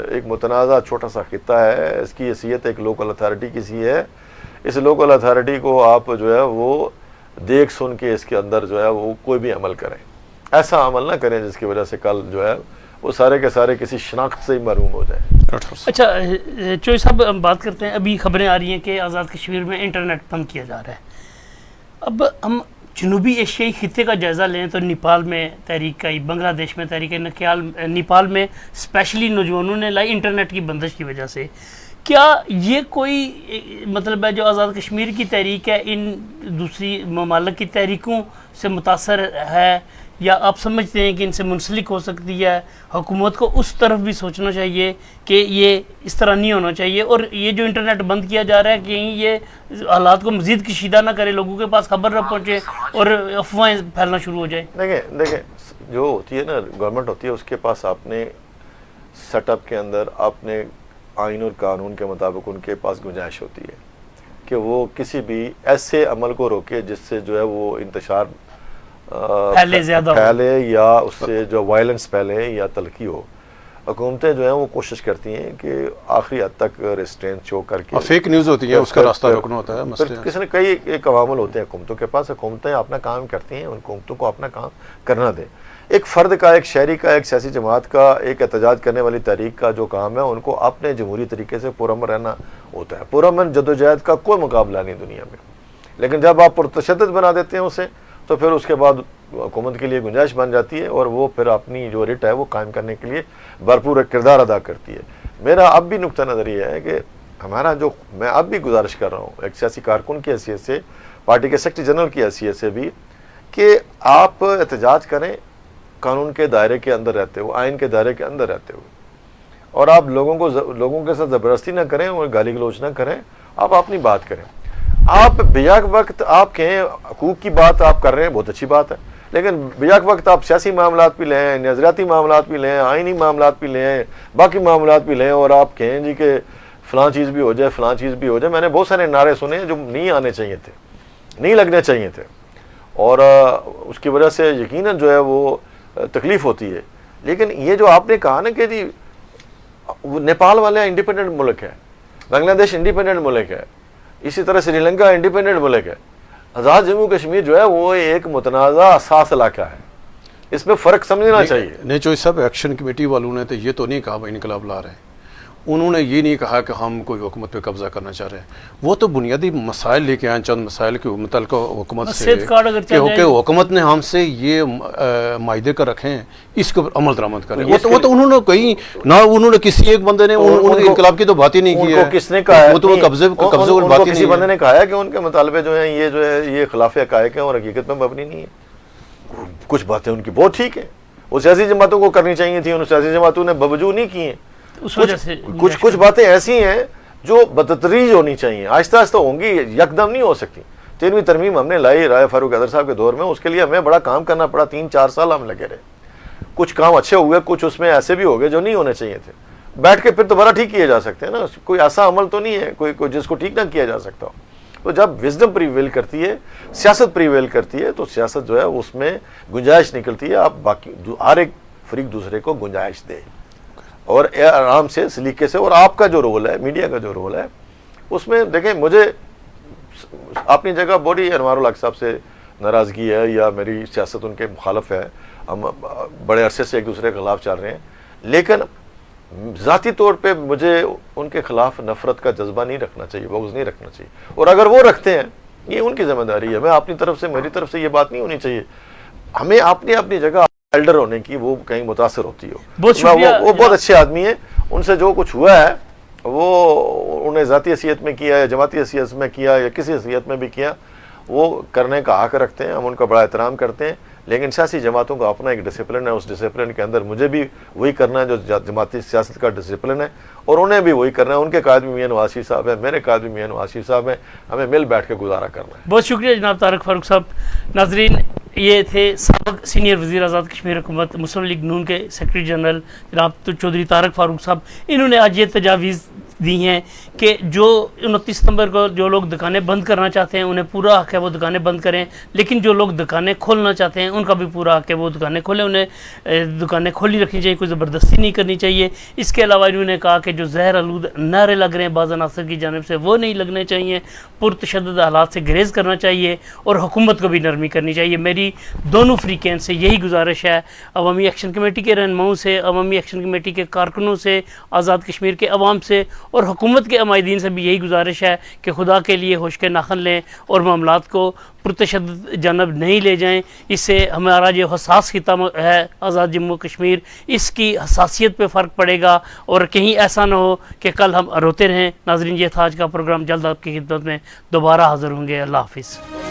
ایک متنازع چھوٹا سا خطہ ہے, اس کی حیثیت ایک لوکل اتھارٹی کی سی ہے. اس لوکل اتھارٹی کو آپ جو ہے وہ دیکھ سن کے اس کے اندر جو ہے وہ کوئی بھی عمل کریں. ایسا عمل نہ کریں جس کی وجہ سے کل جو ہے وہ سارے کے سارے کسی شناخت سے ہی محروم ہو جائیں. اچھا چوئی صاحب ہم بات کرتے ہیں, ابھی خبریں آ رہی ہیں کہ آزاد کشمیر میں انٹرنیٹ بند کیا جا رہا ہے. اب ہم جنوبی ایشیائی خطے کا جائزہ لیں تو نیپال میں تحریک آئی, بنگلہ دیش میں تحریک آئی, نیپال میں اسپیشلی نوجوانوں نے لائی انٹرنیٹ کی بندش کی وجہ سے. کیا یہ کوئی مطلب ہے جو آزاد کشمیر کی تحریک ہے ان دوسری ممالک کی تحریکوں سے متاثر ہے, یا آپ سمجھتے ہیں کہ ان سے منسلک ہو سکتی ہے؟ حکومت کو اس طرف بھی سوچنا چاہیے کہ یہ اس طرح نہیں ہونا چاہیے, اور یہ جو انٹرنیٹ بند کیا جا رہا ہے کہیں یہ حالات کو مزید کشیدہ نہ کرے, لوگوں کے پاس خبر نہ پہنچے اور افواہیں پھیلنا شروع ہو جائیں. دیکھیں جو ہوتی ہے نا گورنمنٹ ہوتی ہے, اس کے پاس اپنے سیٹ اپ کے اندر اپنے آئین اور قانون کے مطابق ان کے پاس گنجائش ہوتی ہے کہ وہ کسی بھی ایسے عمل کو روکے جس سے جو ہے وہ انتشار پھیلے یا اس سے جو وائلنس پھیلے یا تلخی ہو. حکومتیں جو ہیں وہ کوشش کرتی ہیں کہ آخری حد تک ریسٹرینٹ شو کر کے, فیک نیوز ہوتی ہے اس کا راستہ روکنا ہوتا ہے. کسی نے کئی ایک عوامل ہوتے ہیں حکومتوں کے پاس, حکومتیں اپنا کام کرتی ہیں, ان حکومتوں کو اپنا کام کرنا دیں. ایک فرد کا, ایک شہری کا, ایک سیاسی جماعت کا, ایک احتجاج کرنے والی تحریک کا جو کام ہے ان کو اپنے جمہوری طریقے سے پرامن رہنا ہوتا ہے. پرامن جدوجہد کا کوئی مقابلہ نہیں دنیا میں, لیکن جب آپ پرتشدد بنا دیتے ہیں اسے تو پھر اس کے بعد حکومت کے لیے گنجائش بن جاتی ہے اور وہ پھر اپنی جو رٹ ہے وہ قائم کرنے کے لیے بھرپور کردار ادا کرتی ہے. میرا اب بھی نقطہ نظر یہ ہے کہ ہمارا جو, میں اب بھی گزارش کر رہا ہوں ایک سیاسی کارکن کی حیثیت سے, پارٹی کے سیکرٹری جنرل کی حیثیت سے بھی, کہ آپ احتجاج کریں قانون کے دائرے کے اندر رہتے ہو, آئین کے دائرے کے اندر رہتے ہو, اور آپ لوگوں کے ساتھ زبردستی نہ کریں اور گالی گلوچ نہ کریں, آپ اپنی بات کریں. آپ بیک وقت آپ کہیں حقوق کی بات آپ کر رہے ہیں, بہت اچھی بات ہے, لیکن بیک وقت آپ سیاسی معاملات بھی لیں, نظریاتی معاملات بھی لیں, آئینی معاملات بھی لیں, باقی معاملات بھی لیں, اور آپ کہیں جی کہ فلاں چیز بھی ہو جائے, فلاں چیز بھی ہو جائے. میں نے بہت سارے نعرے سنے جو نہیں آنے چاہیے تھے, نہیں لگنے چاہیے تھے, اور اس کی وجہ سے یقیناً جو ہے وہ تکلیف ہوتی ہے. لیکن یہ جو آپ نے کہا نا کہ جی نیپال والے انڈیپینڈنٹ ملک ہے, بنگلہ دیش انڈیپینڈنٹ ملک ہے, اسی طرح سری لنکا انڈیپینڈنٹ ملک ہے, آزاد جموں کشمیر جو ہے وہ ایک متنازع حساس علاقہ ہے, اس میں فرق سمجھنا چاہیے. نہیں چوئی صاحب, ایکشن کمیٹی والوں نے تو یہ تو نہیں کہا بھائی انقلاب لا رہے ہیں, انہوں نے یہ نہیں کہا کہ ہم کوئی حکومت پہ قبضہ کرنا چاہ رہے ہیں. وہ تو بنیادی مسائل لے کے آئے, چند مسائل کے متعلقہ حکومت سے کہ حکومت نے ہم سے یہ معاہدے کر رکھے ہیں, اس کے اوپر عمل درآمد کریں. وہ تو انہوں نے کہیں نہ, انہوں نے کسی ایک بندے نے انقلاب کی تو بات ہی نہیں کی ہے. کس نے کہا ہے, وہ تو قبضے کو کسی بندے نے کہا ہے کہ ان کے مطالبے جو ہیں یہ خلاف حقائق ہیں اور حقیقت میں مبنی نہیں ہے. کچھ باتیں ان کی بہت ٹھیک ہیں, وہ سیاسی جماعتوں کو کرنی چاہیے تھیں, ان سیاسی جماعتوں نے باوجود نہیں کی ہیں. کچھ باتیں ایسی ہیں جو بتدریج ہونی چاہیے, آہستہ آہستہ ہوں گی, یکدم نہیں ہو سکتی. 13ویں ترمیم ہم نے لائی رائے فاروق حیدر صاحب کے دور میں, اس کے لیے ہمیں بڑا کام کرنا پڑا, 3-4 سال ہم لگے رہے. کچھ کام اچھے ہوئے, کچھ اس میں ایسے بھی ہو گئے جو نہیں ہونے چاہیے تھے. بیٹھ کے پھر دوبارہ ٹھیک کیے جا سکتے ہیں نا, کوئی ایسا عمل تو نہیں ہے کوئی جس کو ٹھیک نہ کیا جا سکتا ہو. تو جب وزڈم پریویل کرتی ہے, سیاست پریویل کرتی ہے, تو سیاست جو ہے اس میں گنجائش نکلتی ہے. آپ باقی ہر ایک فریق دوسرے کو گنجائش دے اور آرام سے سلیقے سے. اور آپ کا جو رول ہے, میڈیا کا جو رول ہے, اس میں دیکھیں مجھے اپنی جگہ بڑی انوار الحق صاحب سے ناراضگی ہے یا میری سیاست ان کے مخالف ہے, ہم بڑے عرصے سے ایک دوسرے کے خلاف چل رہے ہیں, لیکن ذاتی طور پہ مجھے ان کے خلاف نفرت کا جذبہ نہیں رکھنا چاہیے, بغض نہیں رکھنا چاہیے. اور اگر وہ رکھتے ہیں یہ ان کی ذمہ داری ہے, میں اپنی طرف سے, میری طرف سے یہ بات نہیں ہونی چاہیے. ہمیں اپنی جگہ ایلڈر ہونے کی وہ کہیں متاثر ہوتی ہو. وہ بہت اچھے آدمی ہیں, ان سے جو کچھ ہوا ہے وہ انہیں ذاتی حیثیت میں کیا یا جماعتی حیثیت میں کیا یا کسی حیثیت میں بھی کیا, وہ کرنے کا حق رکھتے ہیں, ہم ان کا بڑا احترام کرتے ہیں. لیکن سیاسی جماعتوں کا اپنا ایک ڈسپلن ہے, اس ڈسپلن کے اندر مجھے بھی وہی کرنا ہے جو جماعتی سیاست کا ڈسپلن ہے, اور انہیں بھی وہی کرنا ہے. ان کے قائد بھی میاں نواز شریف صاحب ہیں, میرے قائد بھی میاں نواز شریف صاحب ہیں, ہمیں مل بیٹھ کے گزارا کرنا ہے. بہت شکریہ جناب طارق فاروق صاحب. ناظرین, یہ تھے سابق سینئر وزیر آزاد کشمیر حکومت مسلم لیگ نون کے سیکرٹری جنرل جناب چودھری طارق فاروق صاحب. انہوں نے آج یہ تجاویز دی ہیں کہ جو 29 ستمبر کو جو لوگ دکانیں بند کرنا چاہتے ہیں انہیں پورا حق ہے وہ دکانیں بند کریں, لیکن جو لوگ دکانیں کھولنا چاہتے ہیں ان کا بھی پورا حق ہے وہ دکانیں کھولیں, انہیں دکانیں کھولی رکھنی چاہیے, کوئی زبردستی نہیں کرنی چاہیے. اس کے علاوہ انہوں نے کہا کہ جو زہر آلود نعرے لگ رہے ہیں بعض عناصر کی جانب سے وہ نہیں لگنے چاہیے, پرتشدد حالات سے گریز کرنا چاہیے, اور حکومت کو بھی نرمی کرنی چاہیے. میری دونوں فریقین سے یہی گزارش ہے, عوامی ایکشن کمیٹی کے رہنماؤں سے, عوامی ایکشن کمیٹی کے کارکنوں سے, آزاد کشمیر کے عوام سے اور حکومت کے عمائدین سے بھی یہی گزارش ہے کہ خدا کے لیے ہوش کے ناخن لیں اور معاملات کو پرتشدد جانب نہیں لے جائیں. اس سے ہمارا جو حساس خطہ ہے آزاد جموں کشمیر, اس کی حساسیت پہ فرق پڑے گا, اور کہیں ایسا نہ ہو کہ کل ہم روتے رہیں. ناظرین, یہ تھا آج کا پروگرام, جلد آپ کی خدمت میں دوبارہ حاضر ہوں گے. اللہ حافظ.